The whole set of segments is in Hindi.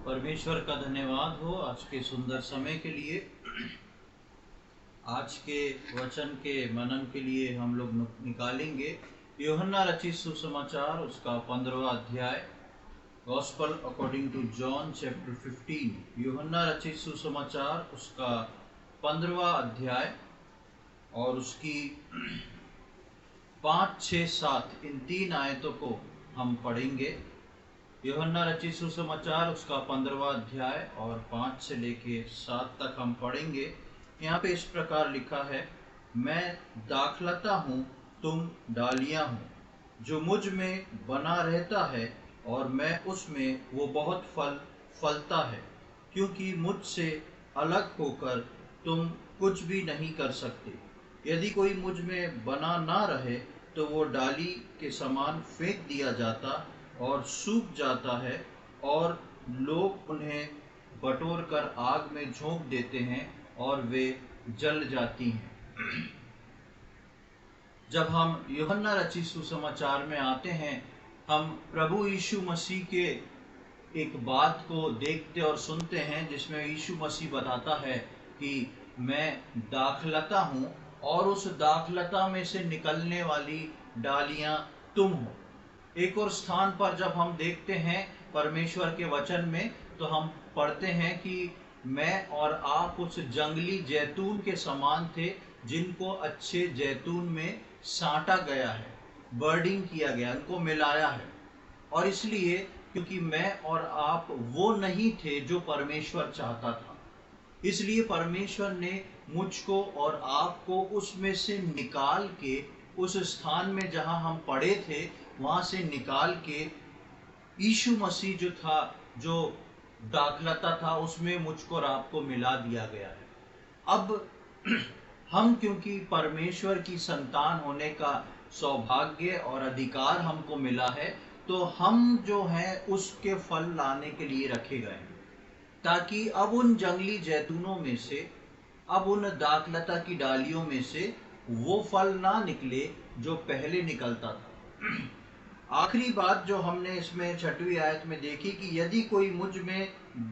परमेश्वर का धन्यवाद हो आज के सुंदर समय के लिए। आज के वचन के मनन के लिए हम लोग निकालेंगे यूहन्ना रचित सुसमाचार उसका 15वां अध्याय, gospel according to John chapter 15। यूहन्ना रचित सुसमाचार उसका 15वां अध्याय और उसकी 5, 6, 7 इन 3 आयतों को हम पढ़ेंगे। यूहन्ना रचित सुसमाचार उसका 15वां अध्याय और 5 से लेके 7 तक हम पढ़ेंगे। यहाँ पे इस प्रकार लिखा है, मैं दाखलता हूँ, तुम डालियाँ हो। जो मुझ में बना रहता है और मैं उसमें, वो बहुत फल फलता है, क्योंकि मुझसे अलग होकर तुम कुछ भी नहीं कर सकते। यदि कोई मुझ में बना ना रहे तो वो डाली के समान फेंक दिया जाता और सूख जाता है, और लोग उन्हें बटोर कर आग में झोंक देते हैं और वे जल जाती हैं। जब हम यूहन्ना रचित सुसमाचार में आते हैं, हम प्रभु यीशु मसीह के एक बात को देखते और सुनते हैं, जिसमें यीशु मसीह बताता है कि मैं दाखलता हूँ और उस दाखलता में से निकलने वाली डालियाँ तुम हो। एक और स्थान पर जब हम देखते हैं परमेश्वर के वचन में, तो हम पढ़ते हैं कि मैं और आप उस जंगली जैतून के समान थे, जिनको अच्छे जैतून में साटा गया है, बर्डिंग किया गया, उनको मिलाया है। और इसलिए क्योंकि मैं और आप वो नहीं थे जो परमेश्वर चाहता था, इसलिए परमेश्वर ने मुझको और आपको उसमें से निकाल के, उस स्थान में जहां हम पड़े थे वहां से निकाल के यीशु मसीह जो था, जो दाखलता था, उसमें मुझको और आपको मिला दिया गया है। अब हम क्योंकि परमेश्वर की संतान होने का सौभाग्य और अधिकार हमको मिला है, तो हम जो हैं उसके फल लाने के लिए रखे गए हैं, ताकि अब उन जंगली जैतूनों में से, अब उन दाखलता की डालियों में से वो फल ना निकले जो पहले निकलता था। आखिरी बात जो हमने इसमें 6वीं आयत में देखी कि यदि कोई मुझ में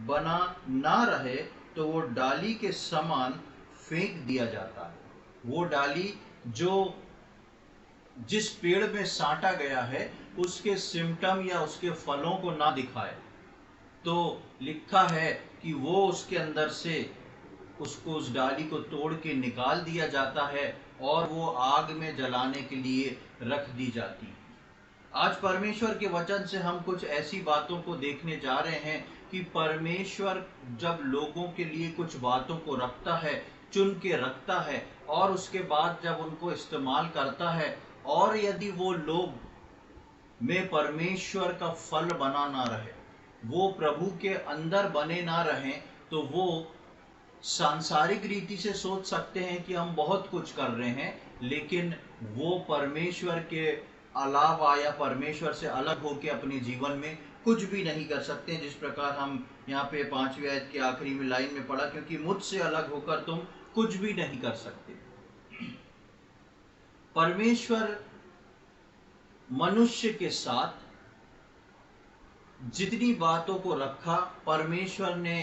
बना ना रहे तो वो डाली के समान फेंक दिया जाता है। वो डाली जो जिस पेड़ में साटा गया है उसके सिम्टम या उसके फलों को ना दिखाए, तो लिखा है कि वो उसके अंदर से उसको, उस डाली को तोड़ के निकाल दिया जाता है और वो आग में जलाने के लिए रख दी जाती है। आज परमेश्वर के वचन से हम कुछ ऐसी बातों को देखने जा रहे हैं कि परमेश्वर जब लोगों के लिए कुछ बातों को रखता है, चुन के रखता है, और उसके बाद जब उनको इस्तेमाल करता है, और यदि वो लोग में परमेश्वर का फल बना ना रहे, वो प्रभु के अंदर बने ना रहें, तो वो सांसारिक रीति से सोच सकते हैं कि हम बहुत कुछ कर रहे हैं, लेकिन वो परमेश्वर के अलावा या परमेश्वर से अलग होकर अपने जीवन में कुछ भी नहीं कर सकते। जिस प्रकार हम यहाँ पे 5वीं आयत के आखिरी में लाइन में पढ़ा, क्योंकि मुझसे अलग होकर तुम कुछ भी नहीं कर सकते। परमेश्वर मनुष्य के साथ जितनी बातों को रखा, परमेश्वर ने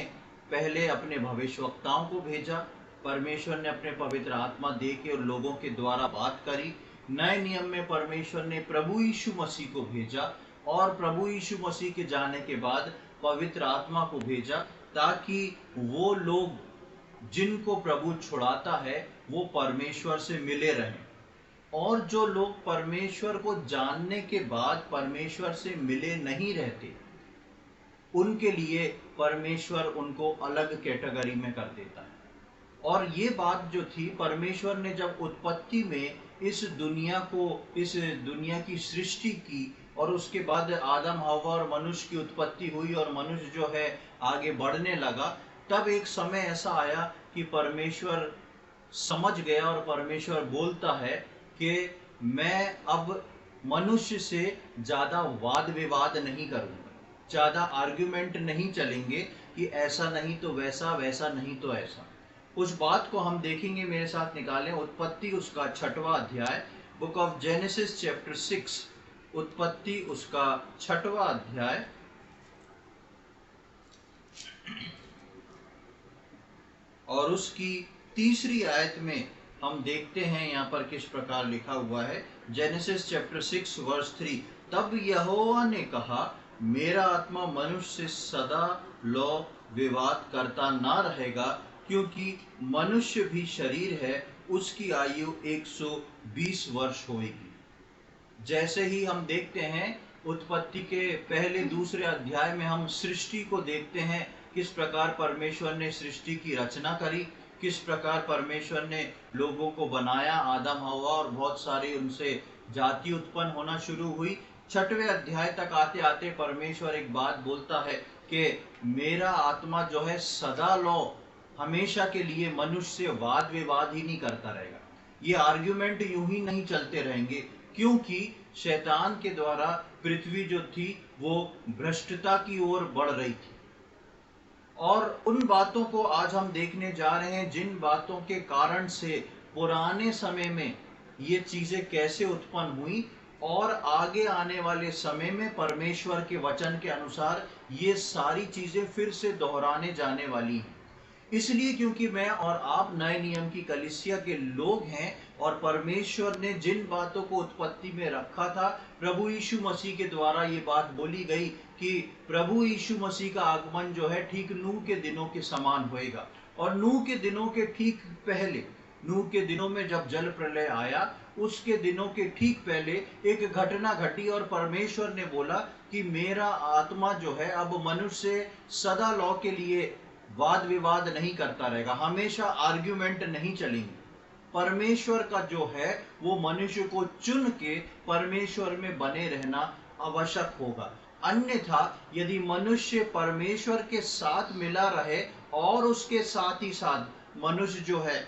पहले अपने भविष्यवक्ताओं को भेजा, परमेश्वर ने अपने पवित्र आत्मा दे के और लोगों के द्वारा बात करी। नए नियम में परमेश्वर ने प्रभु यीशु मसीह को भेजा, और प्रभु यीशु मसीह के जाने के बाद पवित्र आत्मा को भेजा, ताकि वो लोग जिनको प्रभु छुड़ाता है वो परमेश्वर से मिले रहें। और जो लोग परमेश्वर को जानने के बाद परमेश्वर से मिले नहीं रहते, उनके लिए परमेश्वर उनको अलग कैटेगरी में कर देता है। और ये बात जो थी, परमेश्वर ने जब उत्पत्ति में इस दुनिया को, इस दुनिया की सृष्टि की, और उसके बाद आदम हव्वा और मनुष्य की उत्पत्ति हुई और मनुष्य जो है आगे बढ़ने लगा, तब एक समय ऐसा आया कि परमेश्वर समझ गया और परमेश्वर बोलता है कि मैं अब मनुष्य से ज़्यादा वाद विवाद नहीं करूँगा, ज़्यादा आर्ग्यूमेंट नहीं चलेंगे कि ऐसा नहीं तो वैसा, वैसा नहीं तो ऐसा। उस बात को हम देखेंगे, मेरे साथ निकालें उत्पत्ति उसका 6वां अध्याय, बुक ऑफ जेनेसिस चैप्टर 6, उत्पत्ति उसका 6वां अध्याय और उसकी 3री आयत में हम देखते हैं यहाँ पर किस प्रकार लिखा हुआ है। जेनेसिस चैप्टर 6 वर्स 3, तब यहोवा ने कहा, मेरा आत्मा मनुष्य से सदा लौ विवाद करता ना रहेगा, क्योंकि मनुष्य भी शरीर है, उसकी आयु 120 वर्ष होगी। जैसे ही हम देखते हैं उत्पत्ति के पहले 2 अध्याय में हम सृष्टि को देखते हैं, किस प्रकार परमेश्वर ने सृष्टि की रचना करी, किस प्रकार परमेश्वर ने लोगों को बनाया, आदम हवा, और बहुत सारी उनसे जाति उत्पन्न होना शुरू हुई। 6वें अध्याय तक आते आते परमेश्वर एक बात बोलता है कि मेरा आत्मा जो है सदा लौ हमेशा के लिए मनुष्य से वाद विवाद ही नहीं करता रहेगा। ये आर्ग्यूमेंट यूं ही नहीं चलते रहेंगे, क्योंकि शैतान के द्वारा पृथ्वी जो थी वो भ्रष्टता की ओर बढ़ रही थी। और उन बातों को आज हम देखने जा रहे हैं, जिन बातों के कारण से पुराने समय में ये चीजें कैसे उत्पन्न हुई और आगे आने वाले समय में परमेश्वर के वचन के अनुसार ये सारी चीजें फिर से दोहराने जाने वाली हैं। इसलिए क्योंकि मैं और आप नए नियम की कलीसिया के लोग हैं, और परमेश्वर ने जिन बातों को उत्पत्ति में रखा था, प्रभु यीशु मसीह के द्वारा ये बात बोली गई कि प्रभु यीशु मसीह का आगमन जो है ठीक नूह के दिनों के समान होएगा। और नूह के दिनों के ठीक पहले, नूह के दिनों में जब जल प्रलय आया, उसके दिनों के ठीक पहले एक घटना घटी, और परमेश्वर ने बोला कि मेरा आत्मा जो है अब मनुष्य सदा लौ के लिए वाद विवाद नहीं करता रहेगा, हमेशा आर्ग्यूमेंट नहीं चलेंगे। परमेश्वर का जो है वो मनुष्य को चुन के परमेश्वर में बने रहना आवश्यक होगा। अन्यथा यदि मनुष्य परमेश्वर के साथ मिला रहे और उसके साथ ही साथ मनुष्य जो है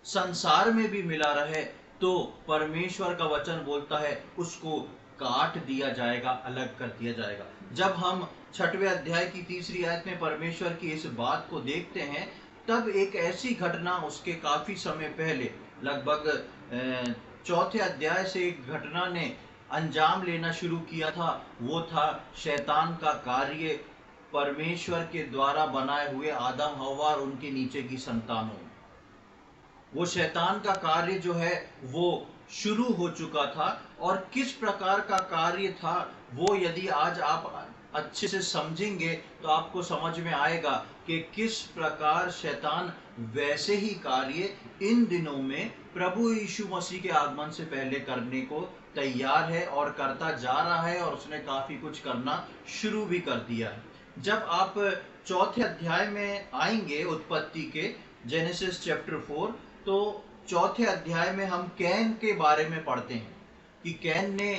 संसार में भी मिला रहे, तो परमेश्वर का वचन बोलता है उसको काट दिया जाएगा, अलग कर दिया जाएगा। जब हम 6वें अध्याय की 3री आयत में परमेश्वर की इस बात को देखते हैं, तब एक ऐसी घटना उसके काफी समय पहले, लगभग 4थे अध्याय से एक घटना ने अंजाम लेना शुरू किया था। वो था शैतान का कार्य परमेश्वर के द्वारा बनाए हुए आदम हव्वा और उनके नीचे की संतानों। वो शैतान का कार्य जो है वो शुरू हो चुका था, और किस प्रकार का कार्य था वो यदि आज आप अच्छे से समझेंगे तो आपको समझ में आएगा कि किस प्रकार शैतान वैसे ही कार्य इन दिनों में प्रभु यीशु मसीह के आगमन से पहले करने को तैयार है और करता जा रहा है, और उसने काफी कुछ करना शुरू भी कर दिया है। जब आप 4थे अध्याय में आएंगे उत्पत्ति के, जेनेसिस चैप्टर 4, तो 4थे अध्याय में हम कैन के बारे में पढ़ते हैं कि कैन ने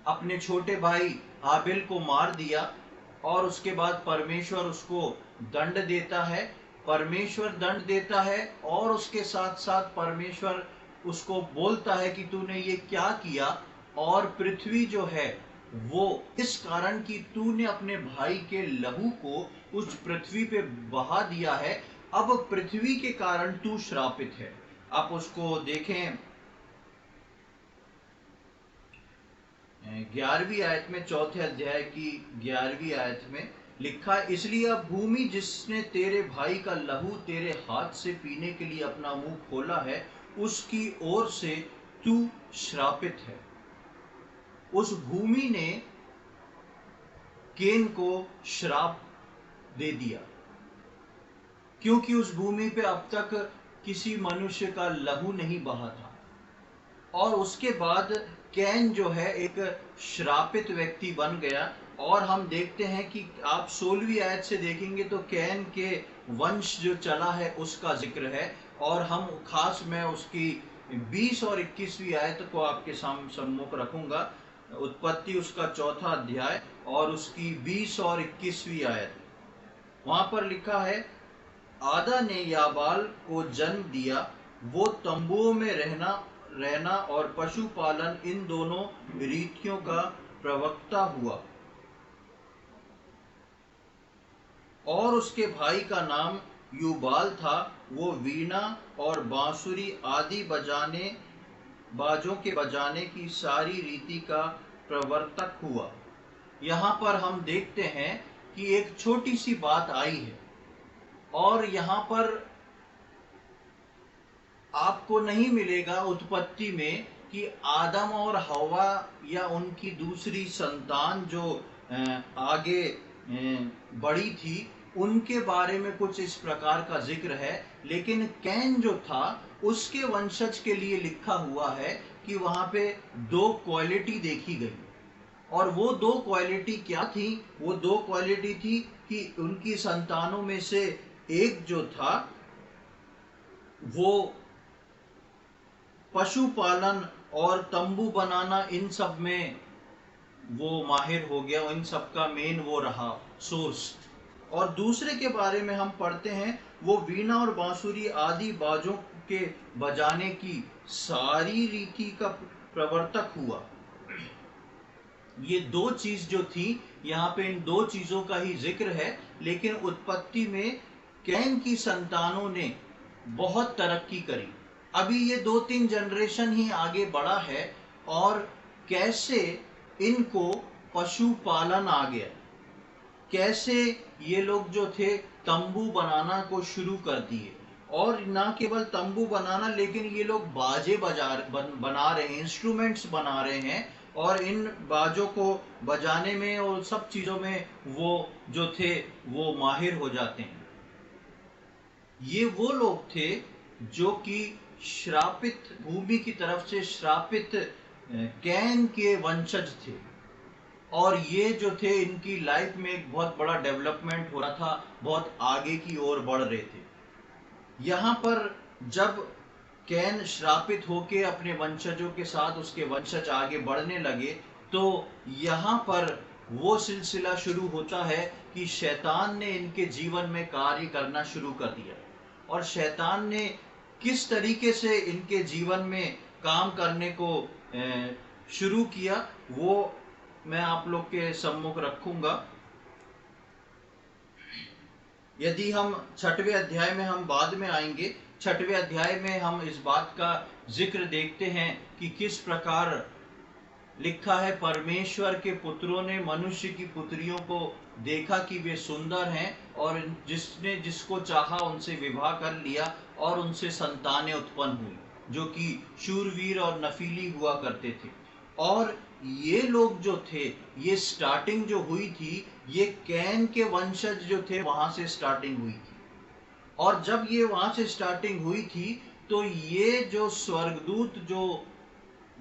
अपने छोटे भाई हाबिल को मार दिया, और उसके बाद परमेश्वर उसको दंड देता है। परमेश्वर दंड देता है और उसके साथ साथ परमेश्वर उसको बोलता है कि तूने ये क्या किया, और पृथ्वी जो है वो इस कारण कि तूने अपने भाई के लहू को उस पृथ्वी पे बहा दिया है, अब पृथ्वी के कारण तू श्रापित है। आप उसको देखें 11वीं आयत में, 4थे अध्याय की 11वीं आयत में लिखा है, इसलिए अब भूमि जिसने तेरे भाई का लहू तेरे हाथ से पीने के लिए अपना मुंह खोला है, उसकी ओर से तू श्रापित है। उस भूमि ने केन को श्राप दे दिया, क्योंकि उस भूमि पे अब तक किसी मनुष्य का लहू नहीं बहा था। और उसके बाद कैन जो है एक श्रापित व्यक्ति बन गया, और हम देखते हैं कि आप 16वीं आयत से देखेंगे तो कैन के वंश जो चला है उसका जिक्र है, और हम खास मैं उसकी 20 और 21वीं आयत को आपके सम्मुख रखूंगा। उत्पत्ति उसका 4था अध्याय और उसकी 20 और 21वीं आयत। वहां पर लिखा है, आदा ने याबाल को जन्म दिया, वो तंबुओं में रहना और पशुपालन इन दोनों रीतियों का प्रवक्ता हुआ, और उसके भाई का नाम युबाल था, वो वीणा और बांसुरी आदि बाजों के बजाने की सारी रीति का प्रवर्तक हुआ। यहाँ पर हम देखते हैं कि एक छोटी सी बात आई है और यहाँ पर आपको नहीं मिलेगा उत्पत्ति में कि आदम और हवा या उनकी दूसरी संतान जो आगे बढ़ी थी उनके बारे में कुछ इस प्रकार का जिक्र है। लेकिन कैन जो था उसके वंशज के लिए लिखा हुआ है कि वहां पे दो क्वालिटी देखी गई। और वो दो क्वालिटी क्या थी? वो दो क्वालिटी थी कि उनकी संतानों में से एक जो था वो पशुपालन और तंबू बनाना इन सब में वो माहिर हो गया, इन सब का मेन वो रहा सोर्स। और दूसरे के बारे में हम पढ़ते हैं वो वीणा और बांसुरी आदि बाजों के बजाने की सारी रीति का प्रवर्तक हुआ। ये दो चीज जो थी यहाँ पे, इन दो चीजों का ही जिक्र है। लेकिन उत्पत्ति में कैन की संतानों ने बहुत तरक्की करी। अभी ये 2-3 जनरेशन ही आगे बढ़ा है और कैसे इनको पशुपालन आ गया, कैसे ये लोग जो थे तंबू बनाना को शुरू कर दिए। और ना केवल तंबू बनाना, लेकिन ये लोग बाजे बना रहे हैं, इंस्ट्रूमेंट्स बना रहे हैं और इन बाजों को बजाने में और सब चीजों में वो जो थे वो माहिर हो जाते हैं। ये वो लोग थे जो कि श्रापित भूमि की तरफ से श्रापित कैन के वंशज थे। और ये जो थे इनकी लाइफ में एक बहुत बड़ा डेवलपमेंट हो रहा था, बहुत आगे की ओर बढ़ रहे थे। यहाँ पर जब कैन श्रापित होके अपने वंशजों के साथ उसके वंशज आगे बढ़ने लगे तो यहाँ पर वो सिलसिला शुरू होता है कि शैतान ने इनके जीवन में कार्य करना शुरू कर दिया। और शैतान ने किस तरीके से इनके जीवन में काम करने को शुरू किया वो मैं आप लोग के सम्मुख रखूंगा। यदि हम 6वें अध्याय में, हम बाद में आएंगे, 6वें अध्याय में हम इस बात का जिक्र देखते हैं कि किस प्रकार लिखा है, परमेश्वर के पुत्रों ने मनुष्य की पुत्रियों को देखा कि वे सुंदर हैं और जिसने जिसको चाहा उनसे विवाह कर लिया और उनसे संतानें उत्पन्न हुई जो कि शूरवीर और नफीली हुआ करते थे। और ये लोग जो थे, ये स्टार्टिंग जो हुई थी ये कैन के वंशज जो थे वहां से स्टार्टिंग हुई थी। और जब ये वहां से स्टार्टिंग हुई थी तो ये जो स्वर्गदूत जो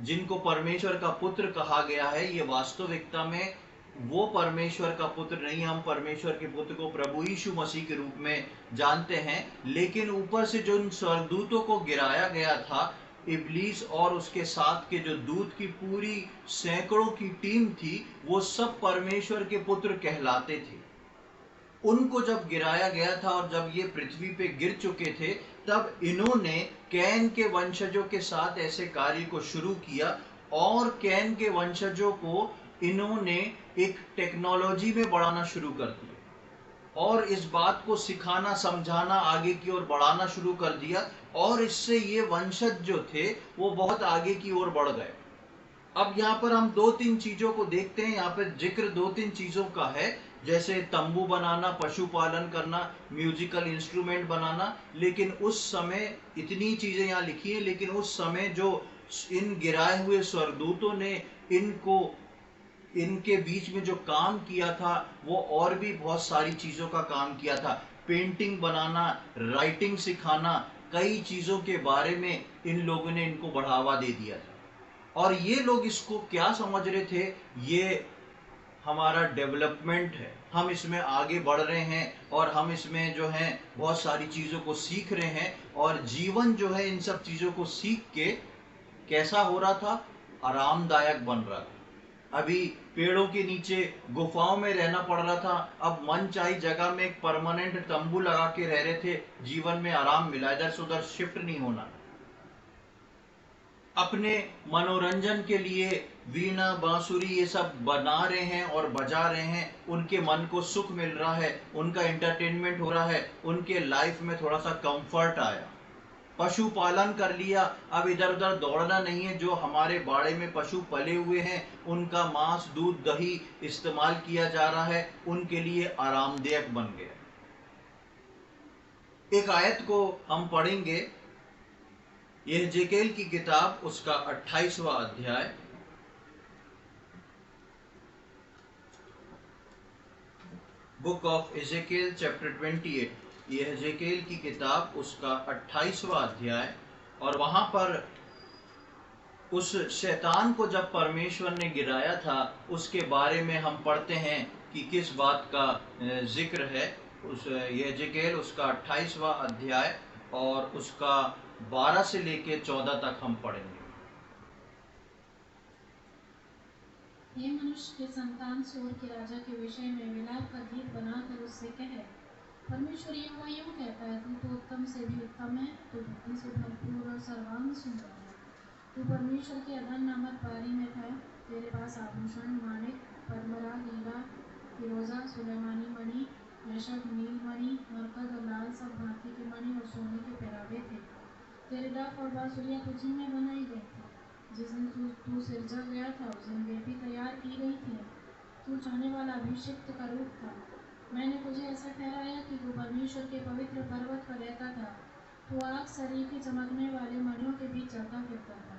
जिनको परमेश्वर का पुत्र कहा गया है, ये वास्तविकता में वो परमेश्वर का पुत्र नहीं। हम परमेश्वर के पुत्र को प्रभु यीशु मसीह के रूप में जानते हैं, लेकिन ऊपर से जो इन स्वर्गदूतों को गिराया गया था, इब्लीस और उसके साथ के जो दूत की पूरी सैकड़ों की टीम थी, वो सब परमेश्वर के पुत्र कहलाते थे। उनको जब गिराया गया था और जब ये पृथ्वी पे गिर चुके थे, तब इन्होंने कैन के वंशजों के साथ ऐसे कार्य को शुरू किया और कैन के वंशजों को इन्होंने एक टेक्नोलॉजी में बढ़ाना शुरू कर दिया और इस बात को सिखाना, समझाना, आगे की ओर बढ़ाना शुरू कर दिया। और इससे ये वंशज जो थे वो बहुत आगे की ओर बढ़ गए। अब यहाँ पर हम 2-3 चीजों को देखते हैं। यहाँ पर जिक्र 2-3 चीजों का है, जैसे तंबू बनाना, पशुपालन करना, म्यूजिकल इंस्ट्रूमेंट बनाना। लेकिन उस समय इतनी चीजें यहाँ लिखी है, लेकिन उस समय जो इन गिराए हुए स्वर्गदूतों ने इनको इनके बीच में जो काम किया था वो और भी बहुत सारी चीजों का काम किया था। पेंटिंग बनाना, राइटिंग सिखाना, कई चीजों के बारे में इन लोगों ने इनको बढ़ावा दे दिया था। और ये लोग इसको क्या समझ रहे थे, ये हमारा डेवलपमेंट है, हम इसमें आगे बढ़ रहे हैं और हम इसमें जो है बहुत सारी चीजों को सीख रहे हैं। और जीवन जो है इन सब चीजों को सीख के कैसा हो रहा था, आरामदायक बन रहा था। अभी पेड़ों के नीचे गुफाओं में रहना पड़ रहा था, अब मनचाही जगह में एक परमानेंट तंबू लगा के रह रहे थे। जीवन में आराम मिला, इधर से उधर शिफ्ट नहीं होना। अपने मनोरंजन के लिए वीणा, बांसुरी ये सब बना रहे हैं और बजा रहे हैं, उनके मन को सुख मिल रहा है, उनका एंटरटेनमेंट हो रहा है, उनके लाइफ में थोड़ा सा कंफर्ट आया। पशुपालन कर लिया, अब इधर उधर दौड़ना नहीं है। जो हमारे बाड़े में पशु पले हुए हैं उनका मांस, दूध, दही इस्तेमाल किया जा रहा है, उनके लिए आरामदायक बन गया। एक आयत को हम पढ़ेंगे, यह एजेकिएल की किताब उसका 28वां अध्याय, बुक ऑफ एजेकिएल चैप्टर 28, यह एजेकिएल की किताब उसका 28वां अध्याय। और वहां पर उस शैतान को जब परमेश्वर ने गिराया था उसके बारे में हम पढ़ते हैं कि किस बात का जिक्र है। उस ये एजेकिएल उसका 28वां अध्याय और उसका 12 से लेके 14 तक हम पढ़ेंगे। हे मनुष्य के संतान, सोर के राजा के विषय में विलाप का गीत बनाकर उससे कहे, परमेश्वर यहोवा यूं कहता है, तू तो उत्तम से भी उत्तम है, तू बुद्धि से भरपूर और सर्वांग सुंदर है। तू परमेश्वर के अदन नामक बारी में था, तेरे पास आभूषण, माणिक, परमरा, हीरा, फिरोजा, सुलेमानी मणि, यशब, नील मणि, मरकत और लाल सब भांति के मणि और सोने के पहरावे थे। तेरे डफ और बांसुरियां तुझी में बनाई गई थी। जिस दिन तू सिरजा गया था उस दिन वे भी तैयार की गई थी। तू चाहने वाला अभिषिक्त का रूप था। मैंने तुझे ऐसा ठहराया कि तू परमेश्वर के पवित्र पर्वत पर रहता था। तू आग सरीखी चमकने वाले मणियों के बीच चलता फिरता था।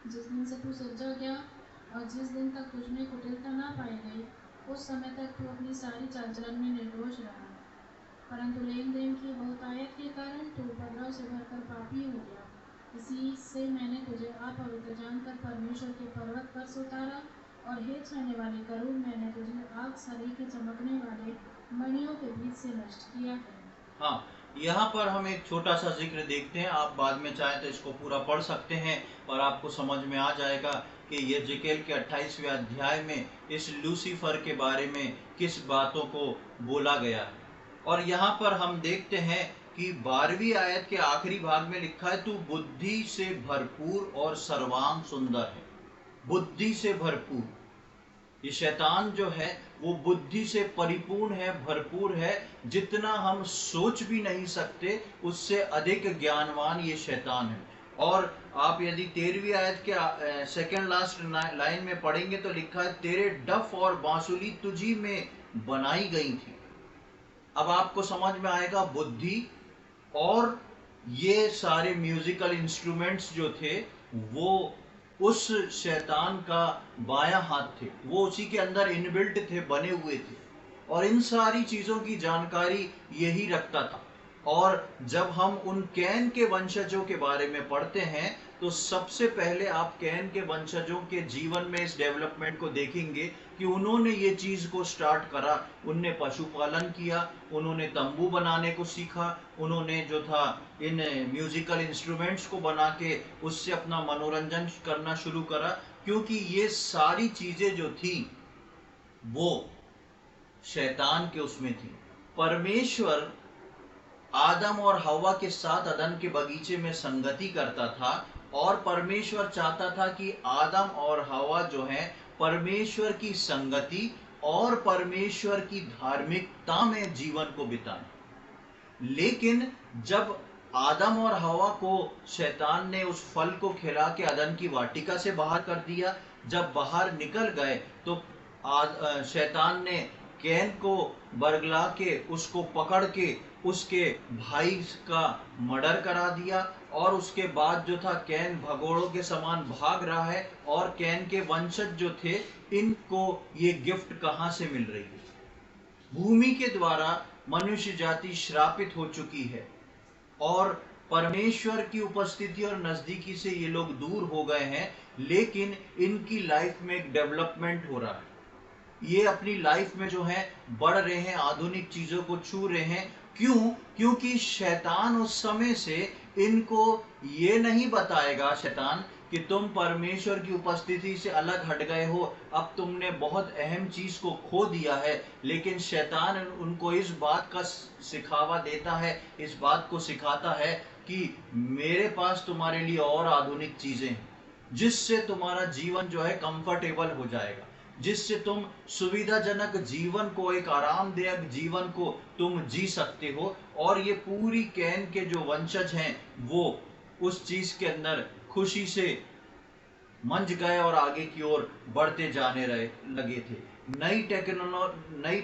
जिस दिन से तू सिरजा गया और जिस दिन तक तुझमें कुटिलता ना पाई गई, उस समय तक तू अपनी सारी चाल चलन में निर्दोष रहा। परंतु लेन देन की बहुतायत के कारण तू उपद्रव से भरकर पापी हो गया। इसी से मैंने तुझे अपवित्र जानकर परमेश्वर के पर्वत पर से उतारा, और हे छाने वाले करूब, मैंने तुझे आग सरीखे चमकने वाले मणियों के बीच से नष्ट किया है। हाँ, यहाँ पर हम एक छोटा सा जिक्र देखते हैं। आप बाद में चाहे तो इसको पूरा पढ़ सकते हैं और आपको समझ में आ जाएगा कि ये एजेकिएल के 28वें अध्याय में इस लूसीफर के बारे में किस बातों को बोला गया है। और यहाँ पर हम देखते हैं कि 12वीं आयत के आखिरी भाग में लिखा है, तू बुद्धि से भरपूर और सर्वांग सुंदर है। बुद्धि से भरपूर, ये शैतान जो है वो बुद्धि से परिपूर्ण है, भरपूर है। जितना हम सोच भी नहीं सकते उससे अधिक ज्ञानवान ये शैतान है। और आप यदि 13वीं आयत के सेकंड लास्ट लाइन में पढ़ेंगे तो लिखा है, तेरे डफ और बांसुरी तुझी में बनाई गई थी। अब आपको समझ में आएगा, बुद्धि और ये सारे म्यूजिकल इंस्ट्रूमेंट्स जो थे वो उस शैतान का बायां हाथ थे, वो उसी के अंदर इनबिल्ट थे, बने हुए थे, और इन सारी चीजों की जानकारी यही रखता था। और जब हम उन कैन के वंशजों के बारे में पढ़ते हैं तो सबसे पहले आप कैन के वंशजों के जीवन में इस डेवलपमेंट को देखेंगे कि उन्होंने ये चीज को स्टार्ट करा। उनने पशुपालन किया, उन्होंने तंबू बनाने को सीखा, उन्होंने जो था इन म्यूजिकल इंस्ट्रूमेंट्स को बना के उससे अपना मनोरंजन करना शुरू करा, क्योंकि ये सारी चीजें जो थी वो शैतान के उसमें थी। परमेश्वर आदम और हवा के साथ अदन के बगीचे में संगति करता था, और परमेश्वर चाहता था कि आदम और हवा जो है परमेश्वर की संगति और परमेश्वर की धार्मिकता में जीवन को बिताएं। लेकिन जब आदम और हवा को शैतान ने उस फल को खिला के अदन की वाटिका से बाहर कर दिया, जब बाहर निकल गए तो शैतान ने कैन को बरगला के उसको पकड़ के उसके भाई का मर्डर करा दिया। और उसके बाद जो था कैन भगोड़ों के समान भाग रहा है, और कैन के वंशज जो थे इनको ये गिफ्ट कहां से मिल रही है? भूमि के द्वारा मनुष्य जाति श्रापित हो चुकी है, और परमेश्वर की उपस्थिति और नजदीकी से ये लोग दूर हो गए हैं। लेकिन इनकी लाइफ में एक डेवलपमेंट हो रहा है, ये अपनी लाइफ में जो है बढ़ रहे हैं, आधुनिक चीजों को छू रहे हैं। क्यों? क्योंकि शैतान उस समय से इनको ये नहीं बताएगा, शैतान, कि तुम परमेश्वर की उपस्थिति से अलग हट गए हो, अब तुमने बहुत अहम चीज को खो दिया है। लेकिन शैतान उनको इस बात का सिखावा देता है, इस बात को सिखाता है कि मेरे पास तुम्हारे लिए और आधुनिक चीजें हैं, जिससे तुम्हारा जीवन जो है कंफर्टेबल हो जाएगा, जिससे तुम सुविधाजनक जीवन को, एक आरामदायक जीवन को तुम जी सकते हो। और ये पूरी कैन के जो वंशज हैं वो उस चीज के अंदर खुशी से मंच गए और आगे की ओर बढ़ते जाने लगे थे। नई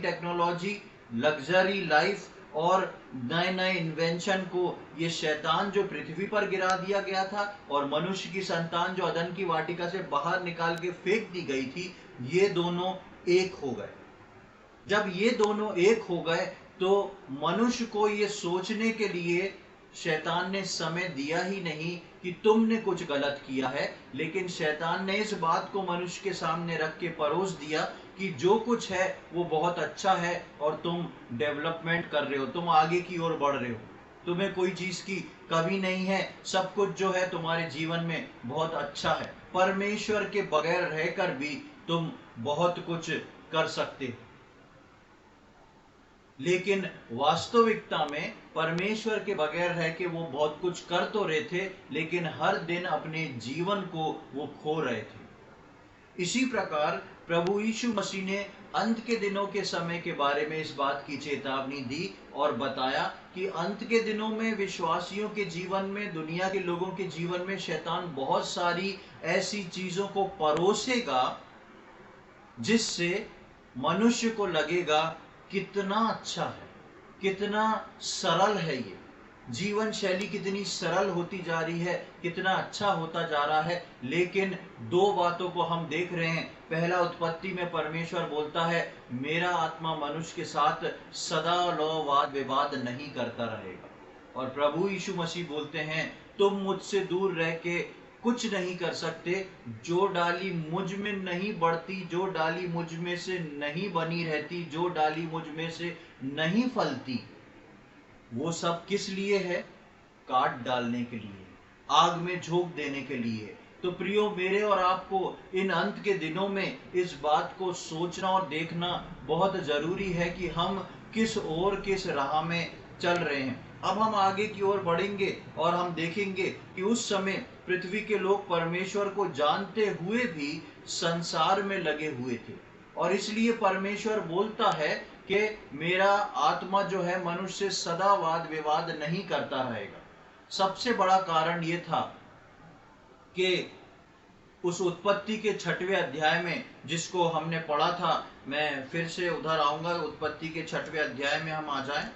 टेक्नोलॉजी, लग्जरी लाइफ और नए नए इन्वेंशन को ये शैतान जो पृथ्वी पर गिरा दिया गया था और मनुष्य की संतान जो अदन की वाटिका से बाहर निकाल के फेंक दी गई थी, ये दोनों एक हो गए। जब ये दोनों एक हो गए तो मनुष्य को ये सोचने के लिए शैतान ने समय दिया ही नहीं कि तुमने कुछ गलत किया है, लेकिन शैतान ने इस बात को मनुष्य के सामने रख के परोस दिया कि जो कुछ है वो बहुत अच्छा है और तुम डेवलपमेंट कर रहे हो, तुम आगे की ओर बढ़ रहे हो, तुम्हें कोई चीज की कमी नहीं है, सब कुछ जो है तुम्हारे जीवन में बहुत अच्छा है, परमेश्वर के बगैर रहकर भी तुम बहुत कुछ कर सकते हो। लेकिन वास्तविकता में परमेश्वर के बगैर रह के वो बहुत कुछ कर तो रहे थे, लेकिन हर दिन अपने जीवन को वो खो रहे थे। इसी प्रकार प्रभु यीशु मसीह ने अंत के दिनों के समय के बारे में इस बात की चेतावनी दी और बताया कि अंत के दिनों में विश्वासियों के जीवन में, दुनिया के लोगों के जीवन में शैतान बहुत सारी ऐसी चीजों को परोसेगा जिससे मनुष्य को लगेगा कितना अच्छा है, कितना सरल है, ये जीवन शैली कितनी सरल होती जा रही है, कितना अच्छा होता जा रहा है। लेकिन दो बातों को हम देख रहे हैं। पहला, उत्पत्ति में परमेश्वर बोलता है मेरा आत्मा मनुष्य के साथ सदा वाद विवाद नहीं करता रहेगा, और प्रभु यीशु मसीह बोलते हैं तुम मुझसे दूर रह के कुछ नहीं कर सकते, जो डाली मुझ में नहीं बढ़ती, जो डाली मुझ में से नहीं बनी रहती, जो डाली मुझ में से नहीं फलती, वो सब किस लिए है? काट डालने के लिए, आग में झोंक देने के लिए। तो प्रियो, मेरे और आपको इन अंत के दिनों में इस बात को सोचना और देखना बहुत जरूरी है कि हम किस ओर, किस राह में चल रहे हैं। अब हम आगे की ओर बढ़ेंगे और हम देखेंगे कि उस समय पृथ्वी के लोग परमेश्वर को जानते हुए भी संसार में लगे हुए थे, और इसलिए परमेश्वर बोलता है कि मेरा आत्मा जो है मनुष्य से सदा वाद विवाद नहीं करता रहेगा। सबसे बड़ा कारण यह था कि उस उत्पत्ति के 6वें अध्याय में, जिसको हमने पढ़ा था, मैं फिर से उधर आऊंगा, उत्पत्ति के 6वें अध्याय में हम आ जाएं।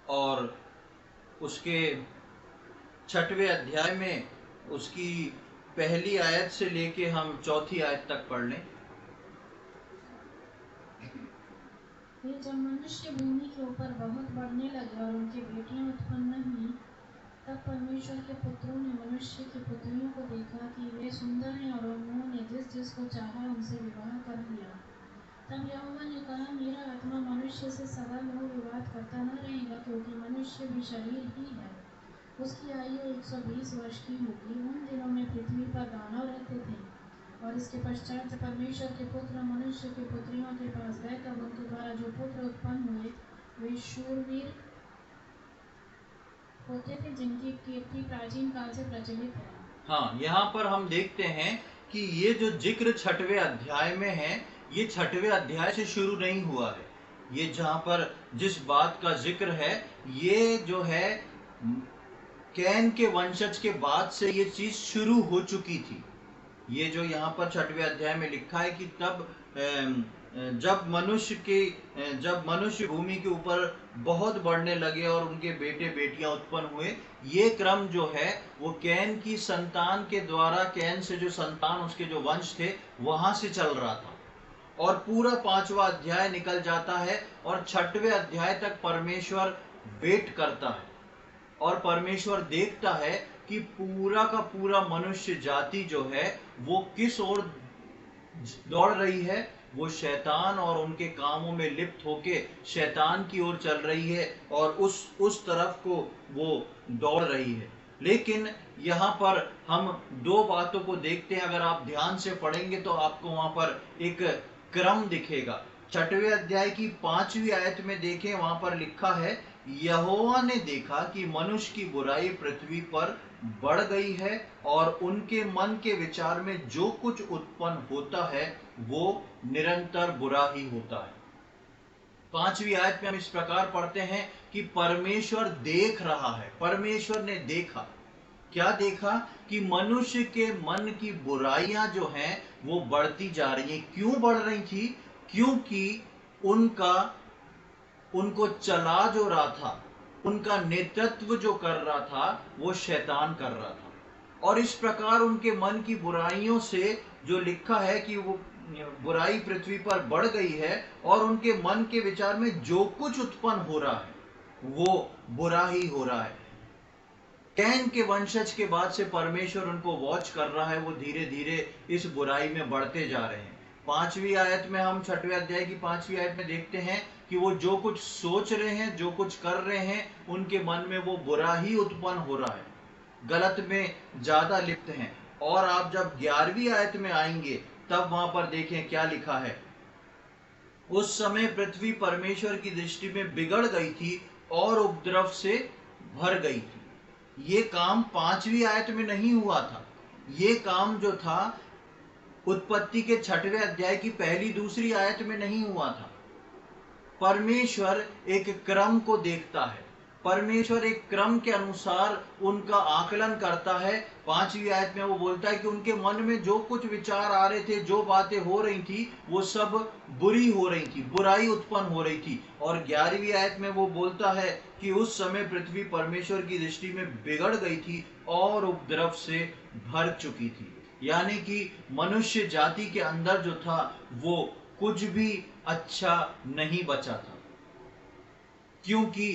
और उसके 6वें अध्याय में उसकी पहली आयत से लेके हम 4थी आयत तक पढ़ लें। फिर जब मनुष्य भूमि के ऊपर बहुत बढ़ने लगे और उनकी बेटियां उत्पन्न हुई, तब परमेश्वर के पुत्रों ने मनुष्य की पुत्रियों को देखा कि वे सुंदर हैं और उन्होंने जिस जिसको चाहा उनसे विवाह कर लिया। तब यहोवा ने कहा, मेरा आत्मा मनुष्य से सदा लोग विवाद करता न रहेगा, क्योंकि मनुष्य भी शरीर ही है। उसकी आयु 120 वर्ष की होगी। उन दिनों में पृथ्वी पर दानव रहते थे। और इसके पश्चात जब परमेश्वर के पुत्र मनुष्य की पुत्रियों के पास गए, तब उनके द्वारा जो पुत्र उत्पन्न हुए वे शूरवीर होते थे, जिनकी कीर्ति प्राचीन काल से प्रचलित है। हाँ, यहाँ पर हम देखते हैं कि ये जो जिक्र 6वें अध्याय में है, ये 6वें अध्याय से शुरू नहीं हुआ है। ये जहाँ पर जिस बात का जिक्र है, ये जो है कैन के वंशज के बाद से ये चीज शुरू हो चुकी थी। ये जो यहाँ पर 6वें अध्याय में लिखा है कि तब जब मनुष्य भूमि के ऊपर बहुत बढ़ने लगे और उनके बेटे बेटियां उत्पन्न हुए, ये क्रम जो है वो कैन की संतान के द्वारा, कैन से जो संतान, उसके जो वंश थे, वहां से चल रहा था। और पूरा 5वां अध्याय निकल जाता है और 6वें अध्याय तक परमेश्वर वेट करता है और परमेश्वर देखता है कि पूरा का पूरा मनुष्य जाति जो है वो किस ओर दौड़ रही है। वो शैतान और उनके कामों में लिप्त होके शैतान की ओर चल रही है और उस तरफ को वो दौड़ रही है। लेकिन यहाँ पर हम दो बातों को देखते हैं। अगर आप ध्यान से पढ़ेंगे तो आपको वहां पर एक क्रम दिखेगा। 6वें अध्याय की 5वीं आयत में देखें, वहां पर लिखा है, यहोवा ने देखा कि मनुष्य की बुराई पृथ्वी पर बढ़ गई है और उनके मन के विचार में जो कुछ उत्पन्न होता है वो निरंतर बुरा ही होता है। 5वीं आयत में हम इस प्रकार पढ़ते हैं कि परमेश्वर देख रहा है। परमेश्वर ने देखा, क्या देखा? कि मनुष्य के मन की बुराइयां जो हैं वो बढ़ती जा रही हैं। क्यों बढ़ रही थी? क्योंकि उनको चला जो रहा था, उनका नेतृत्व जो कर रहा था, वो शैतान कर रहा था। और इस प्रकार उनके मन की बुराइयों से, जो लिखा है कि वो बुराई पृथ्वी पर बढ़ गई है, और उनके मन के विचार में जो कुछ उत्पन्न हो रहा है वो बुरा ही हो रहा है। कैन के वंशज के बाद से परमेश्वर उनको वॉच कर रहा है, वो धीरे धीरे इस बुराई में बढ़ते जा रहे हैं। 5वीं आयत में, हम 6वें अध्याय की 5वीं आयत में देखते हैं कि वो जो कुछ सोच रहे हैं, जो कुछ कर रहे हैं, उनके मन में वो बुरा ही उत्पन्न हो रहा है, गलत में ज्यादा लिप्त हैं। और आप जब 11वीं आयत में आएंगे तब वहां पर देखें क्या लिखा है। उस समय पृथ्वी परमेश्वर की दृष्टि में बिगड़ गई थी और उपद्रव से भर गई थी। ये काम 5वीं आयत में नहीं हुआ था। ये काम जो था उत्पत्ति के 6वें अध्याय की पहली दूसरी आयत में नहीं हुआ था। परमेश्वर एक क्रम को देखता है, परमेश्वर एक क्रम के अनुसार उनका आकलन करता है। 5वीं आयत में वो बोलता है कि उनके मन में जो कुछ विचार आ रहे थे, जो बातें हो रही थी, वो सब बुरी हो रही थी, बुराई उत्पन्न हो रही थी। और 11वीं आयत में वो बोलता है कि उस समय पृथ्वी परमेश्वर की दृष्टि में बिगड़ गई थी और उपद्रव से भर चुकी थी। यानी कि मनुष्य जाति के अंदर जो था वो कुछ भी अच्छा नहीं बचा था, क्योंकि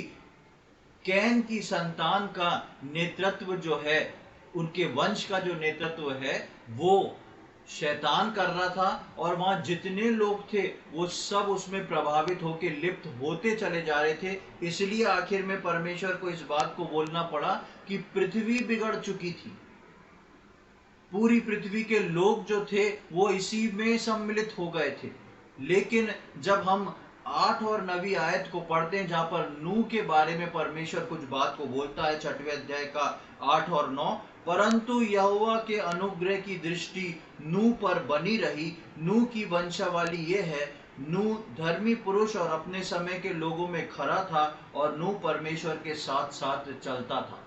कैन की संतान का नेतृत्व जो है, उनके वंश का जो नेतृत्व है, वो शैतान कर रहा था। और वहां जितने लोग थे वो सब उसमें प्रभावित होकर लिप्त होते चले जा रहे थे। इसलिए आखिर में परमेश्वर को इस बात को बोलना पड़ा कि पृथ्वी बिगड़ चुकी थी। पूरी पृथ्वी के लोग जो थे वो इसी में सम्मिलित हो गए थे। लेकिन जब हम 8 और 9वीं आयत को पढ़ते हैं, जहां पर नूह के बारे में परमेश्वर कुछ बात को बोलता है, 6वें अध्याय का 8 और 9, परंतु यहोवा के अनुग्रह की दृष्टि नूह पर बनी रही। नूह की वंशावली ये है, नूह धर्मी पुरुष और अपने समय के लोगों में खरा था, और नूह परमेश्वर के साथ साथ चलता था।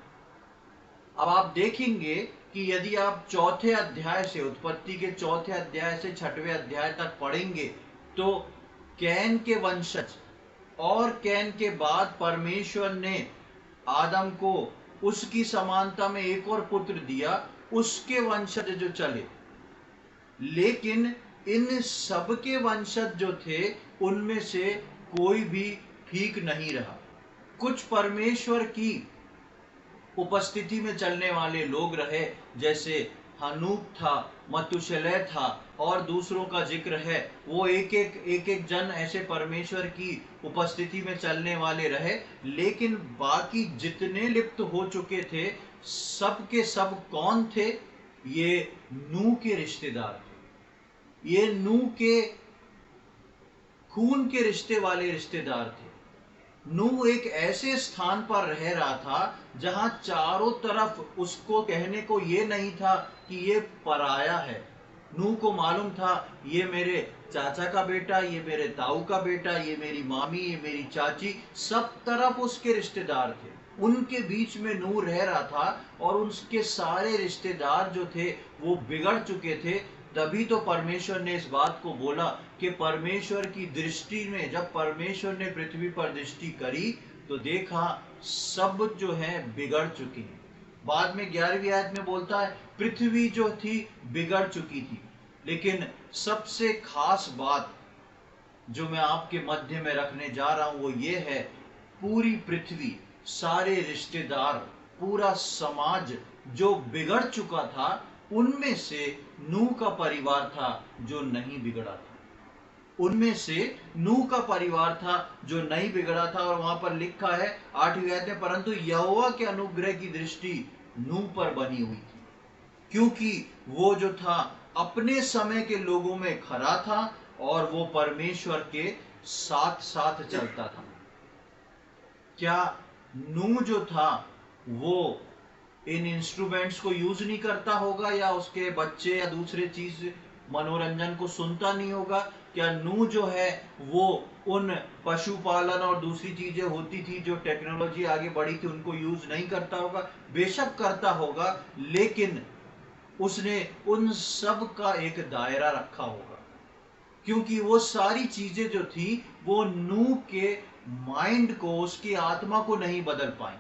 अब आप देखेंगे कि यदि आप 4थे अध्याय से, उत्पत्ति के 4थे अध्याय से 6वें अध्याय तक पढ़ेंगे, तो कैन के वंशज और कैन के बाद परमेश्वर ने आदम को उसकी समानता में एक और पुत्र दिया, उसके वंशज जो चले। लेकिन इन सब के वंशज जो थे उनमें से कोई भी ठीक नहीं रहा। कुछ परमेश्वर की उपस्थिति में चलने वाले लोग रहे, जैसे हनूक था, मतुशलह था, और दूसरों का जिक्र है। वो एक एक जन ऐसे परमेश्वर की उपस्थिति में चलने वाले रहे। लेकिन बाकी जितने लिप्त हो चुके थे, सब के सब कौन थे? ये नूह के रिश्तेदार थे, ये नूह के खून के रिश्ते वाले रिश्तेदार थे। नूह एक ऐसे स्थान पर रह रहा था जहां चारों तरफ उसको कहने को ये नहीं था कि ये पराया है। नूह को मालूम था ये मेरे चाचा का बेटा, ये मेरे ताऊ का बेटा, ये मेरी मामी, ये मेरी चाची, सब तरफ उसके रिश्तेदार थे। उनके बीच में नूह रह रहा था, और उसके सारे रिश्तेदार जो थे वो बिगड़ चुके थे। तभी तो परमेश्वर ने इस बात को बोला कि परमेश्वर की दृष्टि में, जब परमेश्वर ने पृथ्वी पर दृष्टि करी तो देखा सब जो है बिगड़ चुकी है। बाद में 11वीं आयत में बोलता है पृथ्वी जो थी बिगड़ चुकी थी। लेकिन सबसे खास बात जो मैं आपके मध्य में रखने जा रहा हूं वो ये है, पूरी पृथ्वी, सारे रिश्तेदार, पूरा समाज जो बिगड़ चुका था, उनमें से नूह का परिवार था जो नहीं बिगड़ा था। उनमें से नूह का परिवार था जो नहीं बिगड़ा था। और वहां पर लिखा है 8वीं आयत में, परंतु यहोवा के अनुग्रह की दृष्टि नूह पर बनी हुई थी, क्योंकि वो जो था अपने समय के लोगों में खरा था और वो परमेश्वर के साथ साथ चलता था। क्या नूह जो था वो इन इंस्ट्रूमेंट्स को यूज नहीं करता होगा, या उसके बच्चे या दूसरे चीज मनोरंजन को सुनता नहीं होगा? क्या नूह जो है वो उन पशुपालन और दूसरी चीजें होती थी जो टेक्नोलॉजी आगे बढ़ी थी उनको यूज नहीं करता होगा? बेशक करता होगा, लेकिन उसने उन सब का एक दायरा रखा होगा, क्योंकि वो सारी चीजें जो थी वो नूह के माइंड को, उसकी आत्मा को नहीं बदल पाई।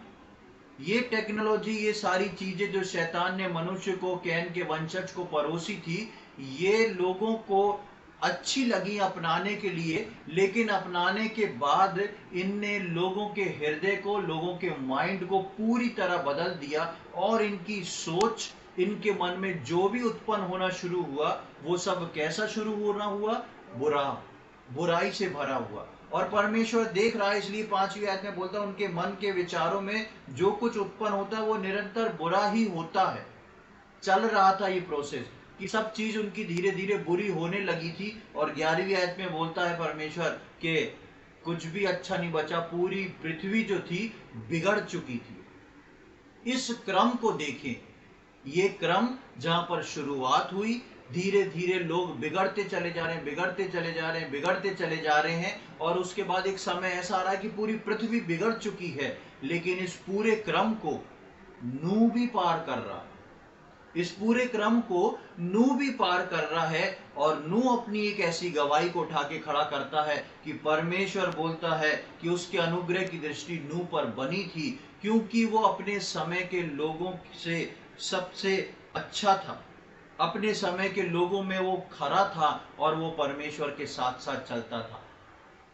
ये टेक्नोलॉजी, ये सारी चीजें जो शैतान ने मनुष्य को, कैन के वंशज को परोसी थी, ये लोगों को अच्छी लगी अपनाने के लिए, लेकिन अपनाने के बाद इनने लोगों के हृदय को, लोगों के माइंड को पूरी तरह बदल दिया, और इनकी सोच, इनके मन में जो भी उत्पन्न होना शुरू हुआ वो सब कैसा शुरू होना हुआ? बुरा, बुराई से भरा हुआ। और परमेश्वर देख रहा है, इसलिए 5वीं आयत में बोलता है उनके मन के विचारों में जो कुछ उत्पन्न होता है वो निरंतर बुरा ही होता है। चल रहा था ये प्रोसेस कि सब चीज उनकी धीरे धीरे बुरी होने लगी थी। और 11वीं आयत में बोलता है परमेश्वर कि कुछ भी अच्छा नहीं बचा, पूरी पृथ्वी जो थी बिगड़ चुकी थी। इस क्रम को देखें, ये क्रम जहां पर शुरुआत हुई, धीरे धीरे लोग बिगड़ते चले जा रहे हैं, बिगड़ते चले जा रहे हैं, बिगड़ते चले जा रहे हैं, और उसके बाद एक समय ऐसा आ रहा है कि पूरी पृथ्वी बिगड़ चुकी है। लेकिन इस पूरे क्रम को नूह भी पार कर रहा है, इस पूरे क्रम को नूह भी पार कर रहा है। और नूह अपनी एक ऐसी गवाही को उठा के खड़ा करता है कि परमेश्वर बोलता है कि उसके अनुग्रह की दृष्टि नूह पर बनी थी, क्योंकि वो अपने समय के लोगों से सबसे अच्छा था, अपने समय के लोगों में वो खरा था, और वो परमेश्वर के साथ साथ चलता था।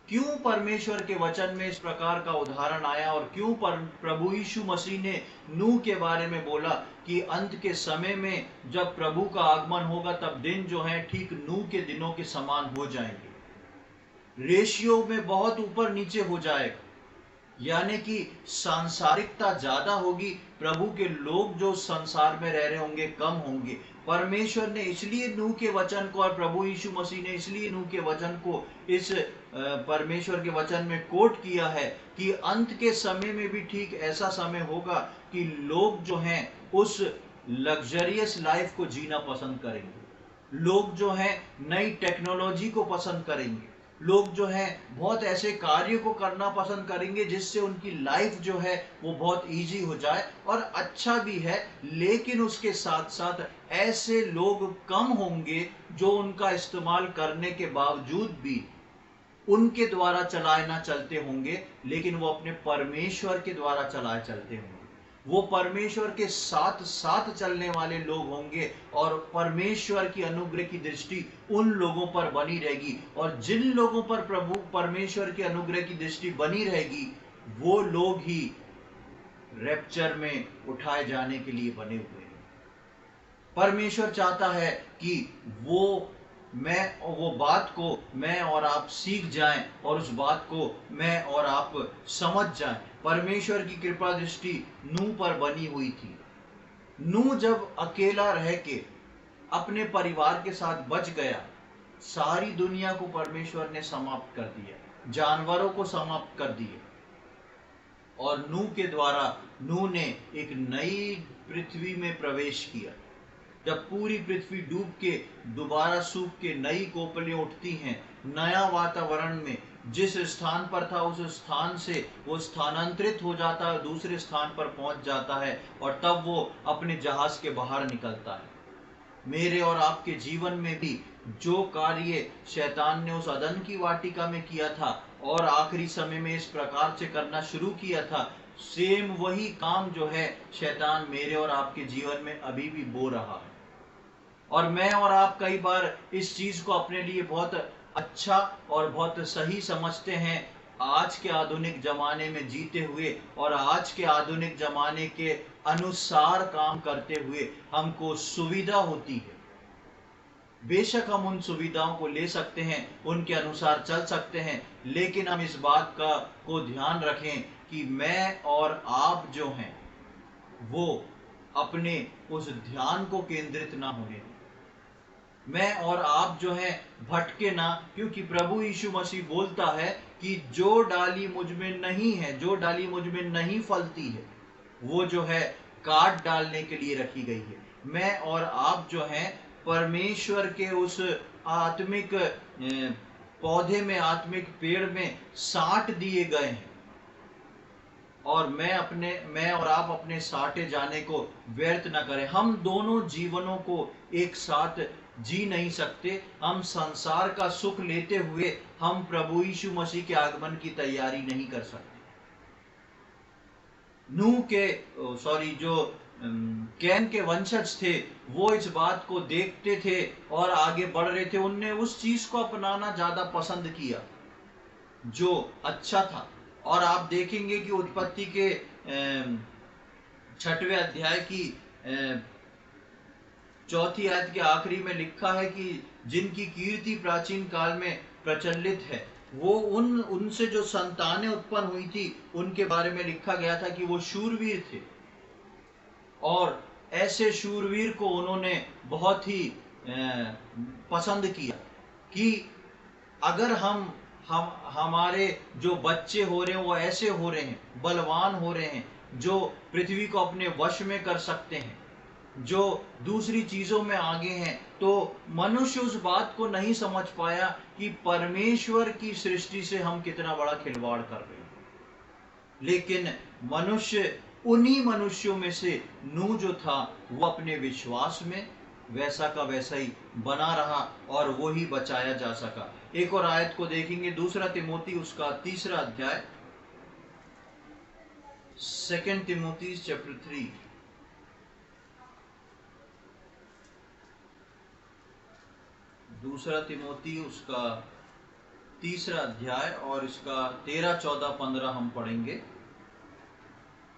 क्यों परमेश्वर के वचन में इस प्रकार का उदाहरण आया, और क्यों प्रभु यीशु मसीह ने नूह के बारे में बोला कि अंत के समय में जब प्रभु का आगमन होगा तब दिन जो है ठीक नूह के दिनों के समान हो जाएंगे, रेशियो में बहुत ऊपर नीचे हो जाएगा, यानी कि सांसारिकता ज्यादा होगी, प्रभु के लोग जो संसार में रह रहे होंगे कम होंगे। परमेश्वर ने इसलिए नूह के वचन को, और प्रभु यीशु मसीह ने इसलिए नूह के वचन को इस परमेश्वर के वचन में कोट किया है कि अंत के समय में भी ठीक ऐसा समय होगा कि लोग जो हैं उस लग्जरियस लाइफ को जीना पसंद करेंगे, लोग जो हैं नई टेक्नोलॉजी को पसंद करेंगे, लोग जो हैं बहुत ऐसे कार्य को करना पसंद करेंगे जिससे उनकी लाइफ जो है वो बहुत इजी हो जाए, और अच्छा भी है। लेकिन उसके साथ साथ ऐसे लोग कम होंगे जो उनका इस्तेमाल करने के बावजूद भी उनके द्वारा चलाए ना चलते होंगे, लेकिन वो अपने परमेश्वर के द्वारा चलाए चलते होंगे। वो परमेश्वर के साथ साथ चलने वाले लोग होंगे, और परमेश्वर की अनुग्रह की दृष्टि उन लोगों पर बनी रहेगी। और जिन लोगों पर प्रभु परमेश्वर की अनुग्रह की दृष्टि बनी रहेगी, वो लोग ही रैप्चर में उठाए जाने के लिए बने हुए हैं। परमेश्वर चाहता है कि वो बात को मैं और आप सीख जाएं, और उस बात को मैं और आप समझ जाएं। परमेश्वर की कृपा दृष्टि नूह पर बनी हुई थी। नूह जब अकेला रह के अपने परिवार के साथ बच गया, सारी दुनिया को परमेश्वर ने समाप्त कर दिया, जानवरों को समाप्त कर दिया, और नूह के द्वारा नूह ने एक नई पृथ्वी में प्रवेश किया। जब पूरी पृथ्वी डूब के दोबारा सूख के नई कोपलें उठती हैं, नया वातावरण में जिस स्थान पर था उस स्थान से वो स्थानांतरित हो जाता है, दूसरे स्थान पर पहुंच जाता है, और तब वो अपने जहाज के बाहर निकलता है। मेरे और आपके जीवन में भी जो कार्य शैतान ने उस अदन की वाटिका में किया था और आखिरी समय में इस प्रकार से करना शुरू किया था, सेम वही काम जो है शैतान मेरे और आपके जीवन में अभी भी बो रहा है। और मैं और आप कई बार इस चीज को अपने लिए बहुत अच्छा और बहुत सही समझते हैं, आज के आधुनिक जमाने में जीते हुए और आज के आधुनिक जमाने के अनुसार काम करते हुए हमको सुविधा होती है। बेशक हम उन सुविधाओं को ले सकते हैं, उनके अनुसार चल सकते हैं, लेकिन हम इस बात को ध्यान रखें कि मैं और आप जो हैं वो अपने उस ध्यान को केंद्रित ना होने दें। मैं और आप जो हैं भटके ना, क्योंकि प्रभु यीशु मसीह बोलता है कि जो डाली मुझ में नहीं है, जो डाली मुझ में नहीं फलती है, वो जो है काट डालने के लिए रखी गई है। मैं और आप जो हैं परमेश्वर के उस आत्मिक पौधे में, आत्मिक पेड़ में साट दिए गए हैं, और मैं और आप अपने साटे जाने को व्यर्थ न करें। हम दोनों जीवनों को एक साथ जी नहीं सकते। हम संसार का सुख लेते हुए हम प्रभु यीशु मसीह के आगमन की तैयारी नहीं कर सकते। नूह के जो कैन के वंशज थे, वो इस बात को देखते थे और आगे बढ़ रहे थे। उनने उस चीज को अपनाना ज्यादा पसंद किया जो अच्छा था। और आप देखेंगे कि उत्पत्ति के 6वें अध्याय की 4वीं आयत के आखिरी में लिखा है कि जिनकी कीर्ति प्राचीन काल में प्रचलित है, वो उनसे जो संतानें उत्पन्न हुई थी उनके बारे में लिखा गया था कि वो शूरवीर थे, और ऐसे शूरवीर को उन्होंने बहुत ही पसंद किया कि अगर हमारे जो बच्चे हो रहे हैं वो ऐसे हो रहे हैं, बलवान हो रहे हैं, जो पृथ्वी को अपने वश में कर सकते हैं, जो दूसरी चीजों में आगे हैं, तो मनुष्य उस बात को नहीं समझ पाया कि परमेश्वर की सृष्टि से हम कितना बड़ा खिलवाड़ कर रहे हैं। लेकिन मनुष्य, उन्हीं मनुष्यों में से नूह जो था, वो अपने विश्वास में वैसा का वैसा ही बना रहा और वो ही बचाया जा सका। एक और आयत को देखेंगे, 2 तिमोथी उसका 3 अध्याय, 2 तिमोथी चैप्टर 3, दूसरा तिमोथी उसका 3 अध्याय और इसका 13, 14, 15 हम पढ़ेंगे।